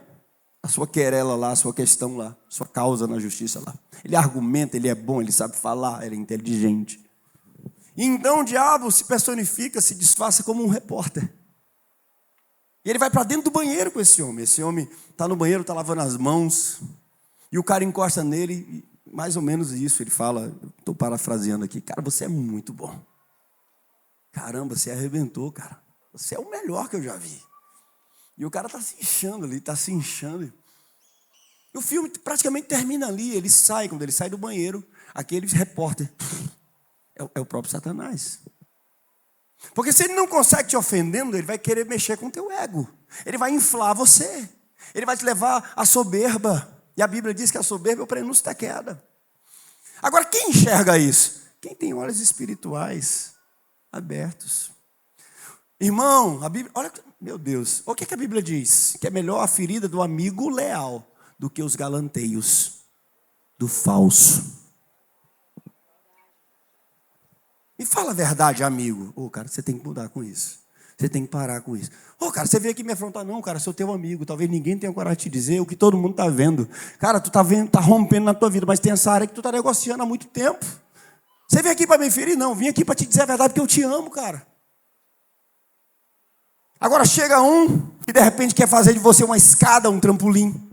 a sua querela lá, a sua questão lá, a sua causa na justiça lá. Ele argumenta, ele é bom, ele sabe falar, ele é inteligente. E então o diabo se personifica, se disfarça como um repórter. E ele vai para dentro do banheiro com esse homem. Esse homem está no banheiro, está lavando as mãos. E o cara encosta nele, e mais ou menos isso. Ele fala, estou parafraseando aqui, cara, você é muito bom. Caramba, você arrebentou, cara. Você é o melhor que eu já vi. E o cara está se inchando ali, está se inchando. E o filme praticamente termina ali. Ele sai, quando ele sai do banheiro, aquele repórter é o próprio Satanás. Porque se ele não consegue te ofendendo, ele vai querer mexer com o teu ego. Ele vai inflar você. Ele vai te levar à soberba. E a Bíblia diz que a soberba é o prenúncio da queda. Agora, quem enxerga isso? Quem tem olhos espirituais abertos. Irmão, a Bíblia, olha, meu Deus, o que a Bíblia diz? Que é melhor a ferida do amigo leal do que os galanteios do falso. Me fala a verdade, amigo. Cara, você tem que mudar com isso. Você tem que parar com isso. Cara, você veio aqui me afrontar. Não, cara, sou teu amigo. Talvez ninguém tenha coragem de te dizer o que todo mundo está vendo. Cara, tu está vendo, tá rompendo na tua vida, mas tem essa área que tu está negociando há muito tempo. Você veio aqui para me ferir? Não, vim aqui para te dizer a verdade, porque eu te amo, cara. Agora chega um que de repente quer fazer de você uma escada, um trampolim.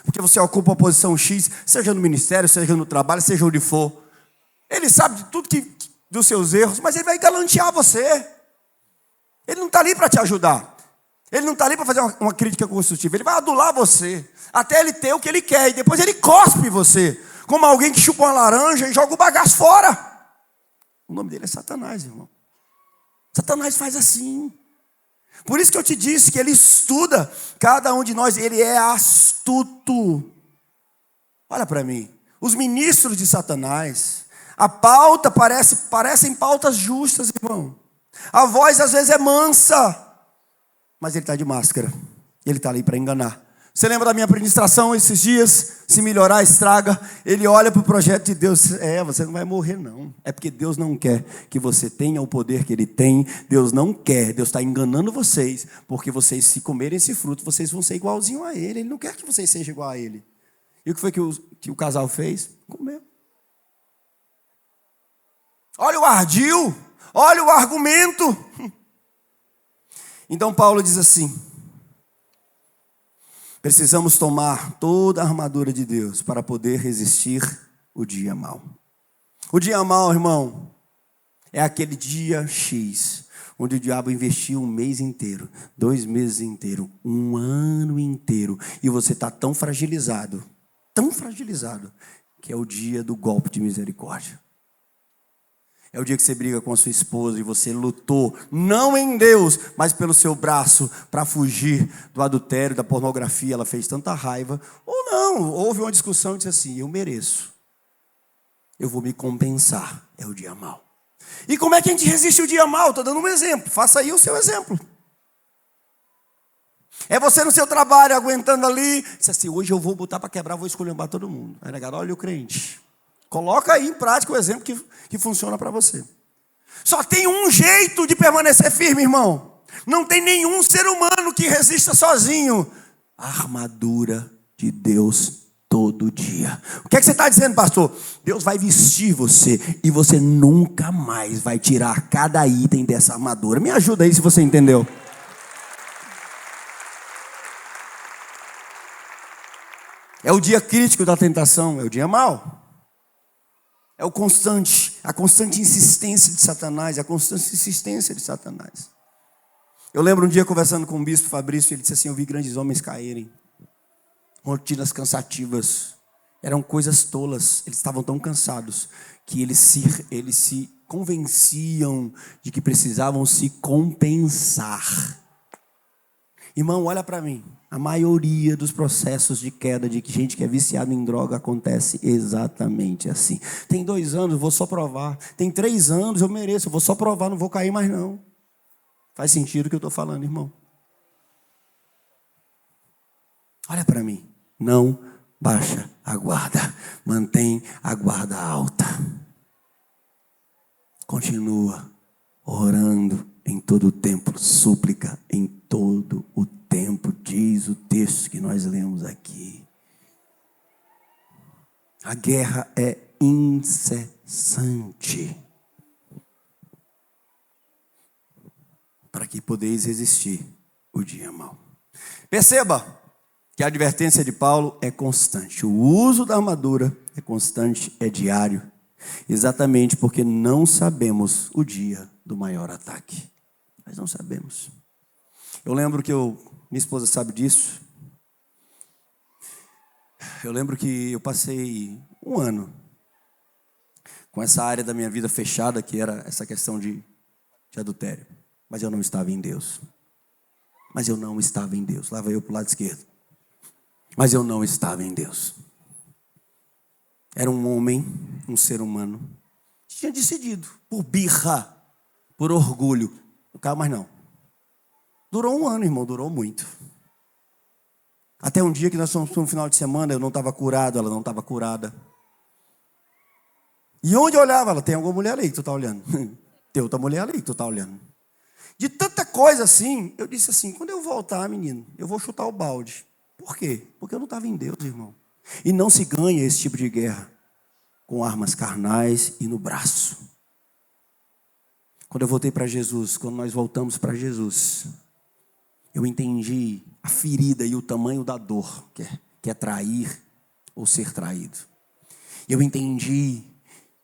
Porque você ocupa uma posição X, seja no ministério, seja no trabalho, seja onde for. Ele sabe de tudo dos seus erros, mas ele vai galantear você. Ele não está ali para te ajudar. Ele não está ali para fazer uma crítica construtiva. Ele vai adular você, até ele ter o que ele quer. E depois ele cospe você, como alguém que chupa uma laranja e joga o bagaço fora. O nome dele é Satanás, irmão. Satanás faz assim. Por isso que eu te disse que ele estuda cada um de nós. Ele é astuto. Olha para mim. Os ministros de Satanás, a pauta parecem pautas justas, irmão. A voz às vezes é mansa, mas ele está de máscara. Ele está ali para enganar. Você lembra da minha administração esses dias? Se melhorar, estraga. Ele olha para o projeto de Deus. Você não vai morrer não. É porque Deus não quer que você tenha o poder que Ele tem. Deus não quer. Deus está enganando vocês. Porque vocês, se comerem esse fruto, vocês vão ser igualzinho a Ele. Ele não quer que vocês sejam igual a Ele. E o que foi que o casal fez? Comeu. Olha o ardil. Olha o argumento. Então Paulo diz assim: precisamos tomar toda a armadura de Deus para poder resistir o dia mau. O dia mau, irmão, é aquele dia X, onde o diabo investiu um mês inteiro, 2 meses inteiros, 1 ano inteiro, e você está tão fragilizado, que é o dia do golpe de misericórdia. É o dia que você briga com a sua esposa e você lutou, não em Deus, mas pelo seu braço, para fugir do adultério, da pornografia. Ela fez tanta raiva. Ou não, houve uma discussão e disse assim: eu mereço. Eu vou me compensar. É o dia mau. E como é que a gente resiste o dia mau? Estou dando um exemplo. Faça aí o seu exemplo. É você no seu trabalho, aguentando ali. Diz assim: hoje eu vou botar para quebrar, vou esculhambar todo mundo. Aí negado: olha o crente. Coloca aí em prática o exemplo que funciona para você. Só tem um jeito de permanecer firme, irmão. Não tem nenhum ser humano que resista sozinho. A armadura de Deus todo dia. O que é que você está dizendo, pastor? Deus vai vestir você e você nunca mais vai tirar cada item dessa armadura. Me ajuda aí se você entendeu. É o dia crítico da tentação, é o dia mau. É a constante insistência de Satanás, a constante insistência de Satanás. Eu lembro um dia conversando com o bispo Fabrício, ele disse assim: eu vi grandes homens caírem, rotinas cansativas, eram coisas tolas, eles estavam tão cansados que eles se convenciam de que precisavam se compensar. Irmão, olha para mim. A maioria dos processos de queda de gente que é viciado em droga acontece exatamente assim. Tem 2 anos, vou só provar. Tem 3 anos, eu mereço, eu vou só provar, não vou cair mais não. Faz sentido o que eu estou falando, irmão? Olha para mim. Não baixa a guarda. Mantém a guarda alta. Continua orando em todo o tempo. Súplica em todo o tempo, diz o texto que nós lemos aqui. A guerra é incessante. Para que podeis resistir o dia mau. Perceba que a advertência de Paulo é constante. O uso da armadura é constante, é diário. Exatamente porque não sabemos o dia do maior ataque. Nós não sabemos. Eu lembro que minha esposa sabe disso. Eu lembro que eu passei 1 ano com essa área da minha vida fechada, que era essa questão de adultério. Mas eu não estava em Deus. Mas eu não estava em Deus. Lá vai eu para o lado esquerdo. Mas eu não estava em Deus. Era um homem, um ser humano, que tinha decidido, por birra, por orgulho. Não caiu mais não. Durou 1 ano, irmão, durou muito. Até um dia que nós fomos para um final de semana, eu não estava curado, ela não estava curada. E onde eu olhava, ela: tem alguma mulher ali que tu está olhando. Tem outra mulher ali que tu está olhando. De tanta coisa assim, eu disse assim: quando eu voltar, menino, eu vou chutar o balde. Por quê? Porque eu não estava em Deus, irmão. E não se ganha esse tipo de guerra com armas carnais e no braço. Quando eu voltei para Jesus, quando nós voltamos para Jesus, eu entendi a ferida e o tamanho da dor que é trair ou ser traído. Eu entendi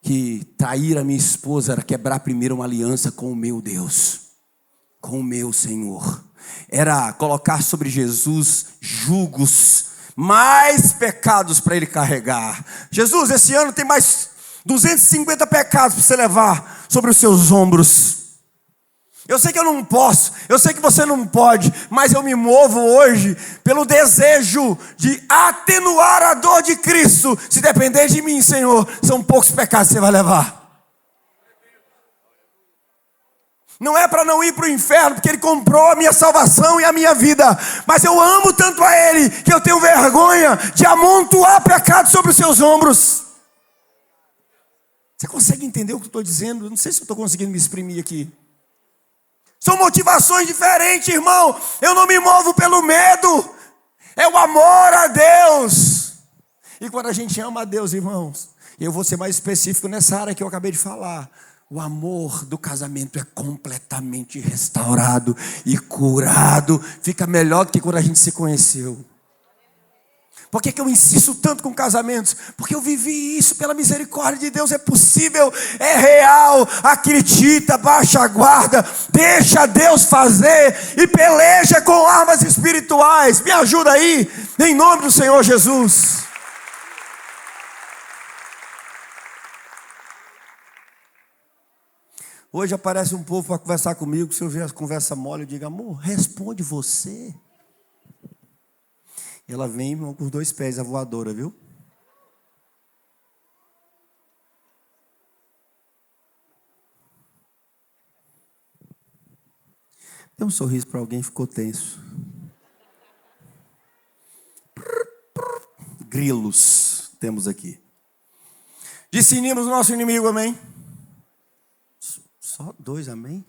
que trair a minha esposa era quebrar primeiro uma aliança com o meu Deus, com o meu Senhor. Era colocar sobre Jesus jugos, mais pecados para ele carregar. Jesus, esse ano tem mais 250 pecados para você levar sobre os seus ombros. Eu sei que eu não posso, eu sei que você não pode, mas eu me movo hoje pelo desejo de atenuar a dor de Cristo. Se depender de mim, Senhor, são poucos pecados que você vai levar. Não é para não ir para o inferno, porque Ele comprou a minha salvação e a minha vida. Mas eu amo tanto a Ele, que eu tenho vergonha de amontoar pecado sobre os seus ombros. Você consegue entender o que eu estou dizendo? Eu não sei se eu estou conseguindo me exprimir aqui. São motivações diferentes, irmão. Eu não me movo pelo medo. É o amor a Deus. E quando a gente ama a Deus, irmãos, eu vou ser mais específico nessa área que eu acabei de falar. O amor do casamento é completamente restaurado e curado. Fica melhor do que quando a gente se conheceu. Por que eu insisto tanto com casamentos? Porque eu vivi isso pela misericórdia de Deus. É possível, é real. Acredita, baixa a guarda, deixa Deus fazer e peleja com armas espirituais. Me ajuda aí, em nome do Senhor Jesus. Hoje aparece um povo para conversar comigo, se eu ver a conversa mole, eu digo, amor, responde você. Ela vem, irmão, com os 2 pés, a voadora, viu? Dê um sorriso para alguém, ficou tenso. Grilos temos aqui. Discernimos o nosso inimigo, amém? Só 2, amém?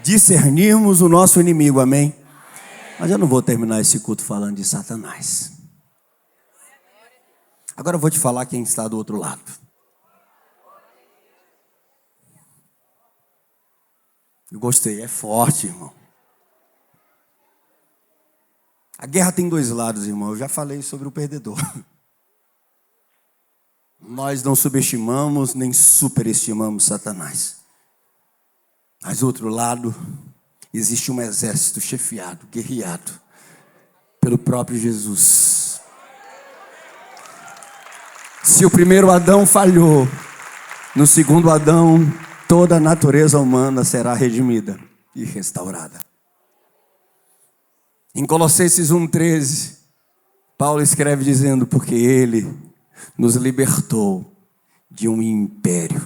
Discernirmos o nosso inimigo, amém? Mas eu não vou terminar esse culto falando de Satanás. Agora eu vou te falar quem está do outro lado. Eu gostei, é forte, irmão. A guerra tem 2 lados, irmão. Eu já falei sobre o perdedor. Nós não subestimamos nem superestimamos Satanás. Mas do outro lado, existe um exército chefiado, guerreado, pelo próprio Jesus. Se o primeiro Adão falhou, no segundo Adão, toda a natureza humana será redimida e restaurada. Em Colossenses 1,13, Paulo escreve dizendo, porque ele nos libertou de um império,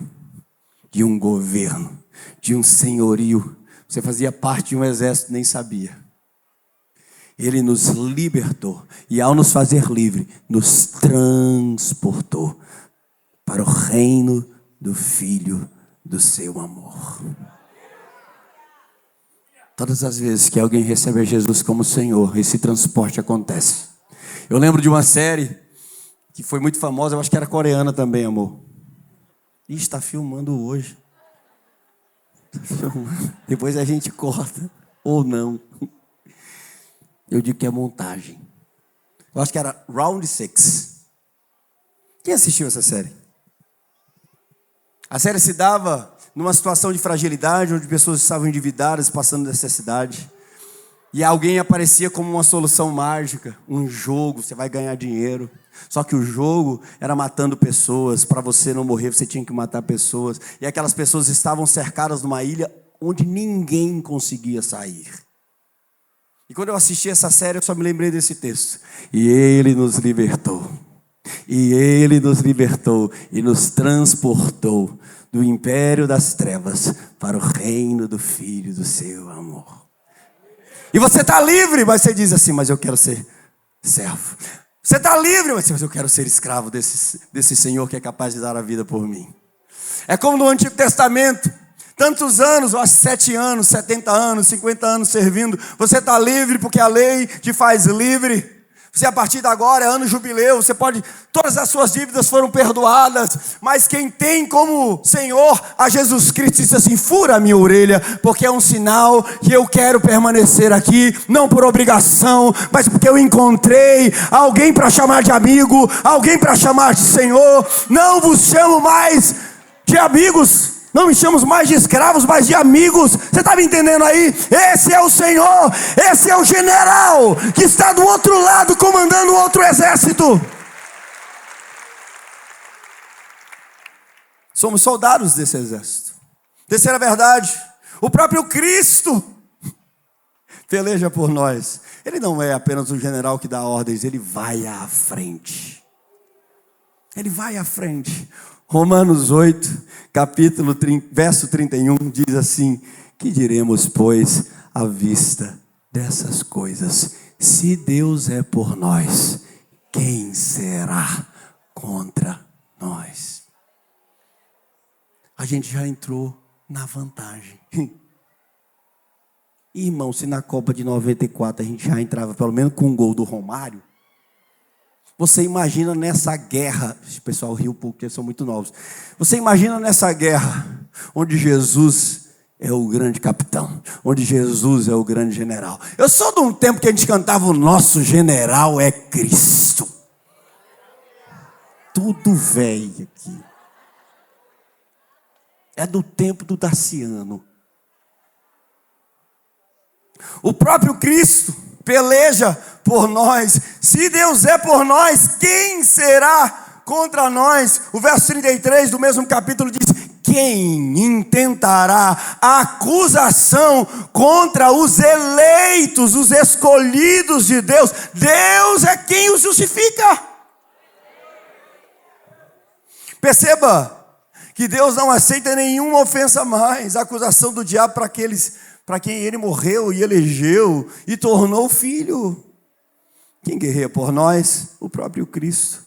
de um governo, de um senhorio. Você fazia parte de um exército, nem sabia. Ele nos libertou e ao nos fazer livre, nos transportou para o reino do Filho do seu amor. Todas as vezes que alguém recebe Jesus como Senhor, esse transporte acontece. Eu lembro de uma série que foi muito famosa, eu acho que era coreana também, amor. Ih, está filmando hoje. Depois a gente corta, ou não. Eu digo que é montagem. Eu acho que era Round 6. Quem assistiu essa série? A série se dava numa situação de fragilidade, onde pessoas estavam endividadas, passando necessidade. E alguém aparecia como uma solução mágica, um jogo, você vai ganhar dinheiro. Só que o jogo era matando pessoas. Para você não morrer, você tinha que matar pessoas. E aquelas pessoas estavam cercadas numa ilha onde ninguém conseguia sair. E quando eu assisti essa série, eu só me lembrei desse texto. E ele nos libertou. E ele nos libertou e nos transportou do império das trevas para o reino do Filho do seu amor. E você está livre, mas você diz assim, mas eu quero ser servo. Você está livre, mas eu quero ser escravo desse Senhor que é capaz de dar a vida por mim. É como no Antigo Testamento, tantos anos, eu acho 7 anos, 70 anos, 50 anos servindo. Você está livre porque a lei te faz livre. Você a partir de agora é ano jubileu, você pode, todas as suas dívidas foram perdoadas, mas quem tem como Senhor a Jesus Cristo diz assim, fura a minha orelha, porque é um sinal que eu quero permanecer aqui, não por obrigação, mas porque eu encontrei alguém para chamar de amigo, alguém para chamar de Senhor. Não vos chamo mais de amigos, não me chamo mais de escravos, mas de amigos. Você está me entendendo aí? Esse é o Senhor, esse é o general que está do outro lado comandando outro exército. Somos soldados desse exército. Terceira verdade, o próprio Cristo peleja por nós. Ele não é apenas um general que dá ordens, ele vai à frente. Ele vai à frente. Romanos 8, capítulo 30, verso 31, diz assim, que diremos, pois, à vista dessas coisas? Se Deus é por nós, quem será contra nós? A gente já entrou na vantagem. Irmão, se na Copa de 94 a gente já entrava pelo menos com um gol do Romário, você imagina nessa guerra, o pessoal riu porque são muito novos. Você imagina nessa guerra, onde Jesus é o grande capitão, onde Jesus é o grande general. Eu sou de um tempo que a gente cantava, o nosso general é Cristo. Tudo velho aqui. É do tempo do Daciano. O próprio Cristo peleja por nós. Se Deus é por nós, quem será contra nós? O verso 33 do mesmo capítulo diz, quem intentará acusação contra os eleitos, os escolhidos de Deus? Deus é quem os justifica. Perceba que Deus não aceita nenhuma ofensa mais. A acusação do diabo para aqueles para quem ele morreu e elegeu e tornou filho. Quem guerreia por nós? O próprio Cristo.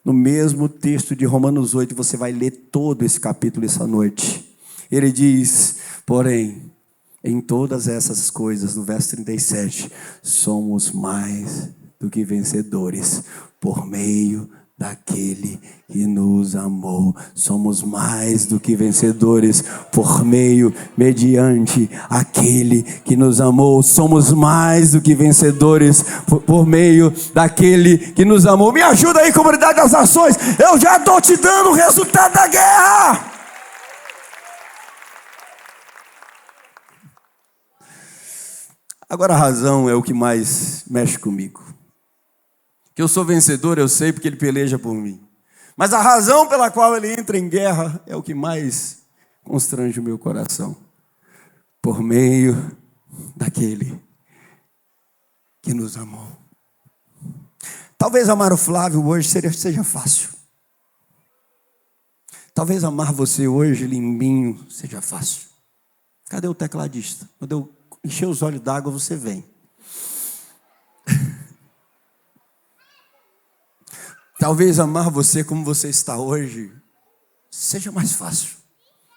No mesmo texto de Romanos 8, você vai ler todo esse capítulo essa noite. Ele diz, porém, em todas essas coisas, no verso 37, somos mais do que vencedores por meio daquele que nos amou. Somos mais do que vencedores por meio, mediante aquele que nos amou. Somos mais do que vencedores por meio daquele que nos amou. Me ajuda aí, comunidade das nações. Eu já estou te dando o resultado da guerra. Agora a razão é o que mais mexe comigo. Que eu sou vencedor, eu sei, porque ele peleja por mim. Mas a razão pela qual ele entra em guerra é o que mais constrange o meu coração. Por meio daquele que nos amou. Talvez amar o Flávio hoje seja fácil. Talvez amar você hoje, limbinho, seja fácil. Cadê o tecladista? Quando eu encher os olhos d'água, você vem. Talvez amar você como você está hoje seja mais fácil.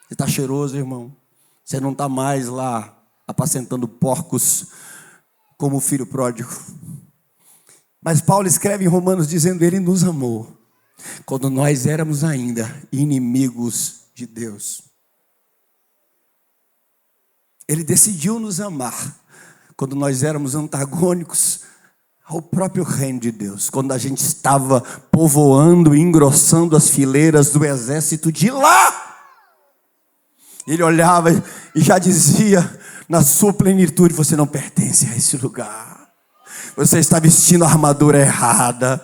Você está cheiroso, irmão. Você não está mais lá apacentando porcos como o filho pródigo. Mas Paulo escreve em Romanos dizendo: ele nos amou quando nós éramos ainda inimigos de Deus. Ele decidiu nos amar quando nós éramos antagônicos ao próprio reino de Deus, quando a gente estava povoando e engrossando as fileiras do exército de lá. Ele olhava e já dizia na sua plenitude: você não pertence a esse lugar. Você está vestindo a armadura errada.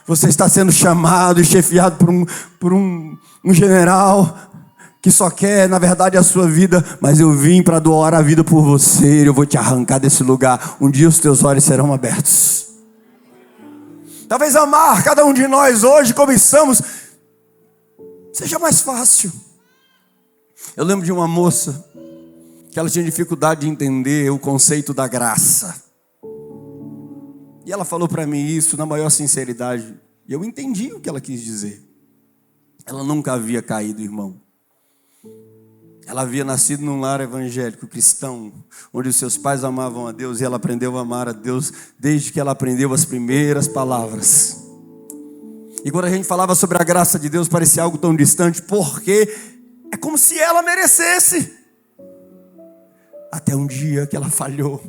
Você está sendo chamado e chefiado por um general que só quer, na verdade, a sua vida. Mas eu vim para doar a vida por você. Eu vou te arrancar desse lugar. Um dia os teus olhos serão abertos. Talvez amar cada um de nós hoje, como estamos, seja mais fácil. Eu lembro de uma moça que ela tinha dificuldade de entender o conceito da graça. E ela falou para mim isso na maior sinceridade. E eu entendi o que ela quis dizer. Ela nunca havia caído, irmão. Ela havia nascido num lar evangélico cristão, onde os seus pais amavam a Deus, e ela aprendeu a amar a Deus desde que ela aprendeu as primeiras palavras. E quando a gente falava sobre a graça de Deus, parecia algo tão distante, porque é como se ela merecesse. Até um dia que ela falhou,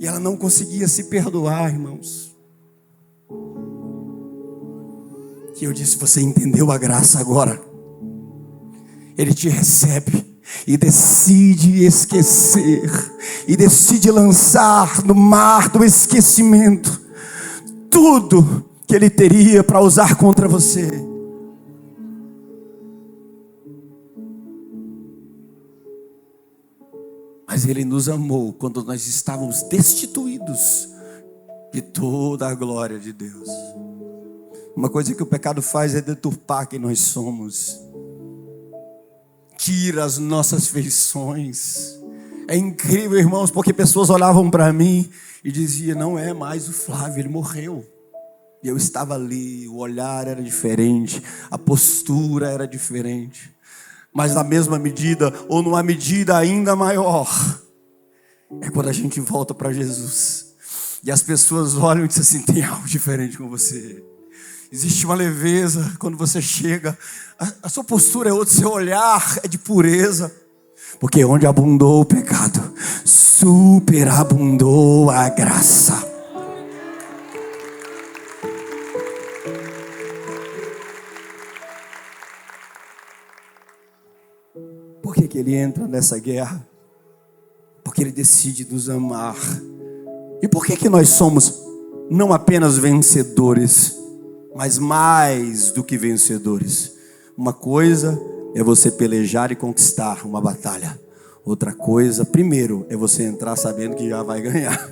e ela não conseguia se perdoar, irmãos. E eu disse: você entendeu a graça agora? Ele te recebe e decide esquecer, e decide lançar no mar do esquecimento tudo que ele teria para usar contra você. Mas ele nos amou quando nós estávamos destituídos de toda a glória de Deus. Uma coisa que o pecado faz é deturpar quem nós somos. Tira as nossas feições. É incrível, irmãos, porque pessoas olhavam para mim e diziam: não é mais o Flávio, ele morreu. E eu estava ali, o olhar era diferente, a postura era diferente. Mas na mesma medida, ou numa medida ainda maior, é quando a gente volta para Jesus. E as pessoas olham e dizem assim: tem algo diferente com você. Existe uma leveza quando você chega. A sua postura é outra, seu olhar é de pureza. Porque onde abundou o pecado, superabundou a graça. Por que ele entra nessa guerra? Porque ele decide nos amar. E por que nós somos não apenas vencedores, mas mais do que vencedores? Uma coisa é você pelejar e conquistar uma batalha. Outra coisa, primeiro, é você entrar sabendo que já vai ganhar.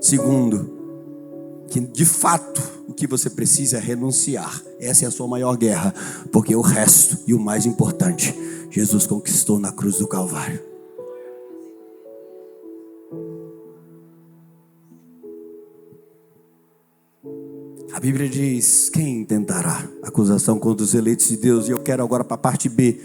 Segundo, que de fato o que você precisa é renunciar. Essa é a sua maior guerra, porque o resto e o mais importante, Jesus conquistou na cruz do Calvário. A Bíblia diz: quem tentará acusação contra os eleitos de Deus? E eu quero agora para a parte B.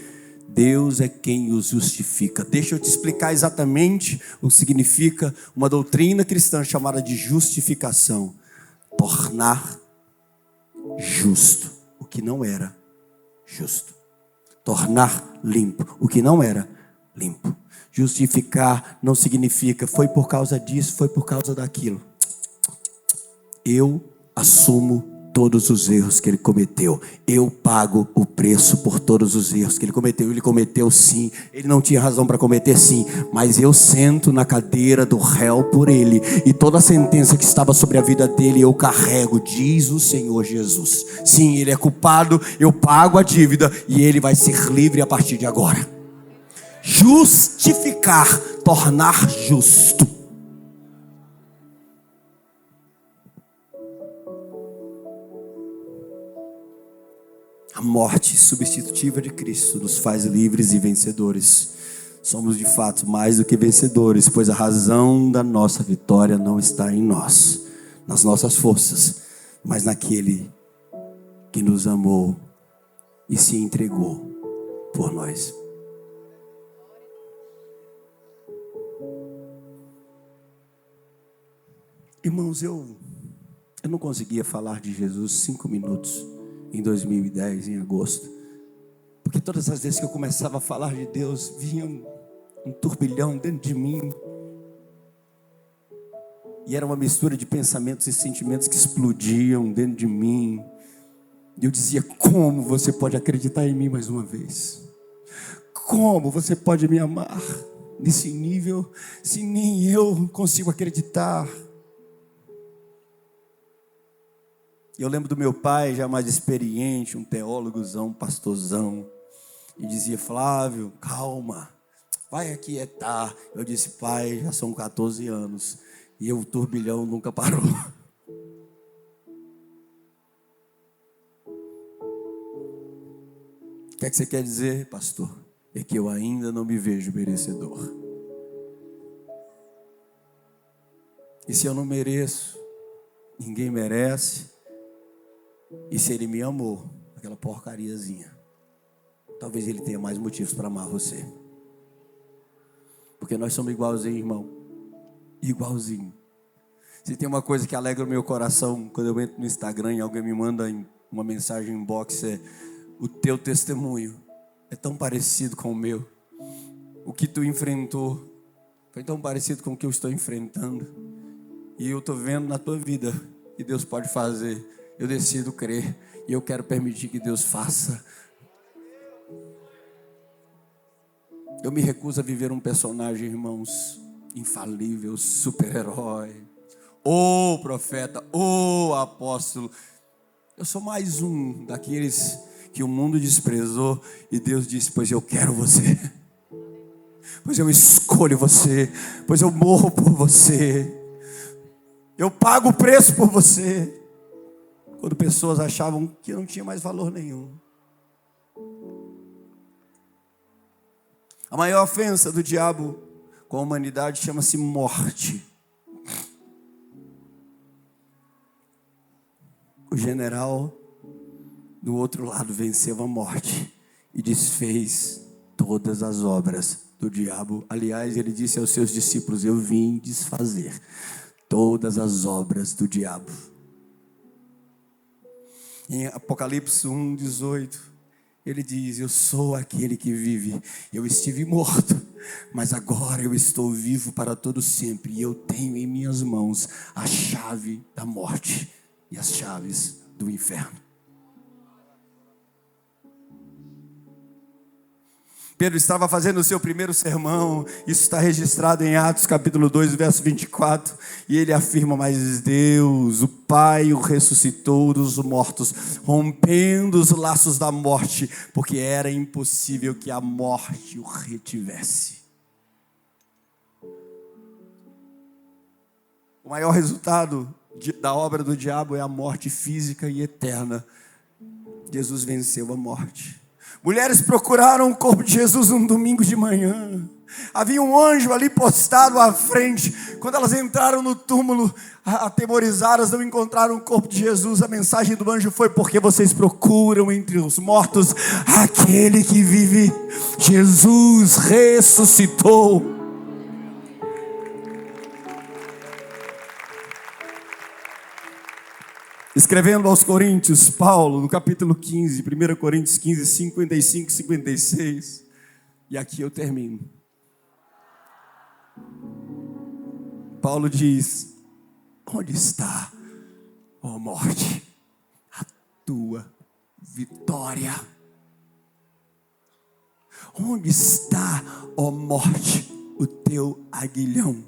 Deus é quem os justifica. Deixa eu te explicar exatamente o que significa uma doutrina cristã chamada de justificação. Tornar justo o que não era justo. Tornar limpo o que não era limpo. Justificar não significa foi por causa disso, foi por causa daquilo. Eu assumo todos os erros que ele cometeu. Eu pago o preço por todos os erros que ele cometeu. Ele cometeu sim, ele não tinha razão para cometer sim, mas eu sento na cadeira do réu por ele, e toda a sentença que estava sobre a vida dele eu carrego, diz o Senhor Jesus. Sim, ele é culpado, eu pago a dívida e ele vai ser livre a partir de agora. Justificar, tornar justo. A morte substitutiva de Cristo nos faz livres e vencedores. Somos de fato mais do que vencedores, pois a razão da nossa vitória não está em nós, nas nossas forças, mas naquele que nos amou e se entregou por nós. Irmãos, eu não conseguia falar de Jesus 5 minutos em 2010, em agosto, porque todas as vezes que eu começava a falar de Deus, vinha um turbilhão dentro de mim, e era uma mistura de pensamentos e sentimentos que explodiam dentro de mim, e eu dizia: como você pode acreditar em mim mais uma vez? Como você pode me amar nesse nível, se nem eu consigo acreditar? Eu lembro do meu pai, já mais experiente, um teólogozão, um pastorzão, e dizia: Flávio, calma, vai aquietar. Eu disse: pai, já são 14 anos, e o turbilhão nunca parou. O que é que você quer dizer, pastor? É que eu ainda não me vejo merecedor. E se eu não mereço, ninguém merece. E se ele me amou, aquela porcariazinha, talvez ele tenha mais motivos para amar você. Porque nós somos igualzinho, irmão. Igualzinho. Se tem uma coisa que alegra o meu coração, quando eu entro no Instagram e alguém me manda uma mensagem em inbox, é: o teu testemunho é tão parecido com o meu. O que tu enfrentou foi tão parecido com o que eu estou enfrentando. E eu estou vendo na tua vida que Deus pode fazer. Eu decido crer e eu quero permitir que Deus faça. Eu me recuso a viver um personagem, irmãos, infalível, super-herói, ou profeta, ou apóstolo. Eu sou mais um daqueles que o mundo desprezou e Deus disse: pois eu quero você, pois eu escolho você, pois eu morro por você, eu pago o preço por você. Quando pessoas achavam que não tinha mais valor nenhum. A maior ofensa do diabo com a humanidade chama-se morte. O general do outro lado venceu a morte e desfez todas as obras do diabo. Aliás, ele disse aos seus discípulos: eu vim desfazer todas as obras do diabo. Em Apocalipse 1:18, ele diz: eu sou aquele que vive. Eu estive morto, mas agora eu estou vivo para todo sempre. E eu tenho em minhas mãos a chave da morte e as chaves do inferno. Pedro estava fazendo o seu primeiro sermão, isso está registrado em Atos capítulo 2, verso 24, e ele afirma: mas Deus, o Pai, o ressuscitou dos mortos, rompendo os laços da morte, porque era impossível que a morte o retivesse. O maior resultado da obra do diabo é a morte física e eterna. Jesus venceu a morte. Mulheres procuraram o corpo de Jesus um domingo de manhã. Havia um anjo ali postado à frente. Quando elas entraram no túmulo, atemorizadas, não encontraram o corpo de Jesus. A mensagem do anjo foi: porque vocês procuram entre os mortos aquele que vive? Jesus ressuscitou. Escrevendo aos Coríntios, Paulo, no capítulo 15, 1 Coríntios 15, 55 e 56, e aqui eu termino. Paulo diz: onde está, ó morte, a tua vitória? Onde está, ó morte, o teu aguilhão?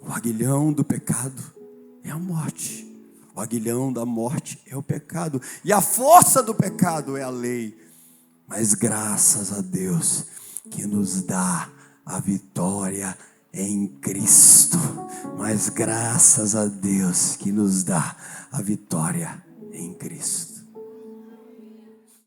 O aguilhão do pecado é a morte. O aguilhão da morte é o pecado. E a força do pecado é a lei. Mas graças a Deus que nos dá a vitória em Cristo. Mas graças a Deus que nos dá a vitória em Cristo.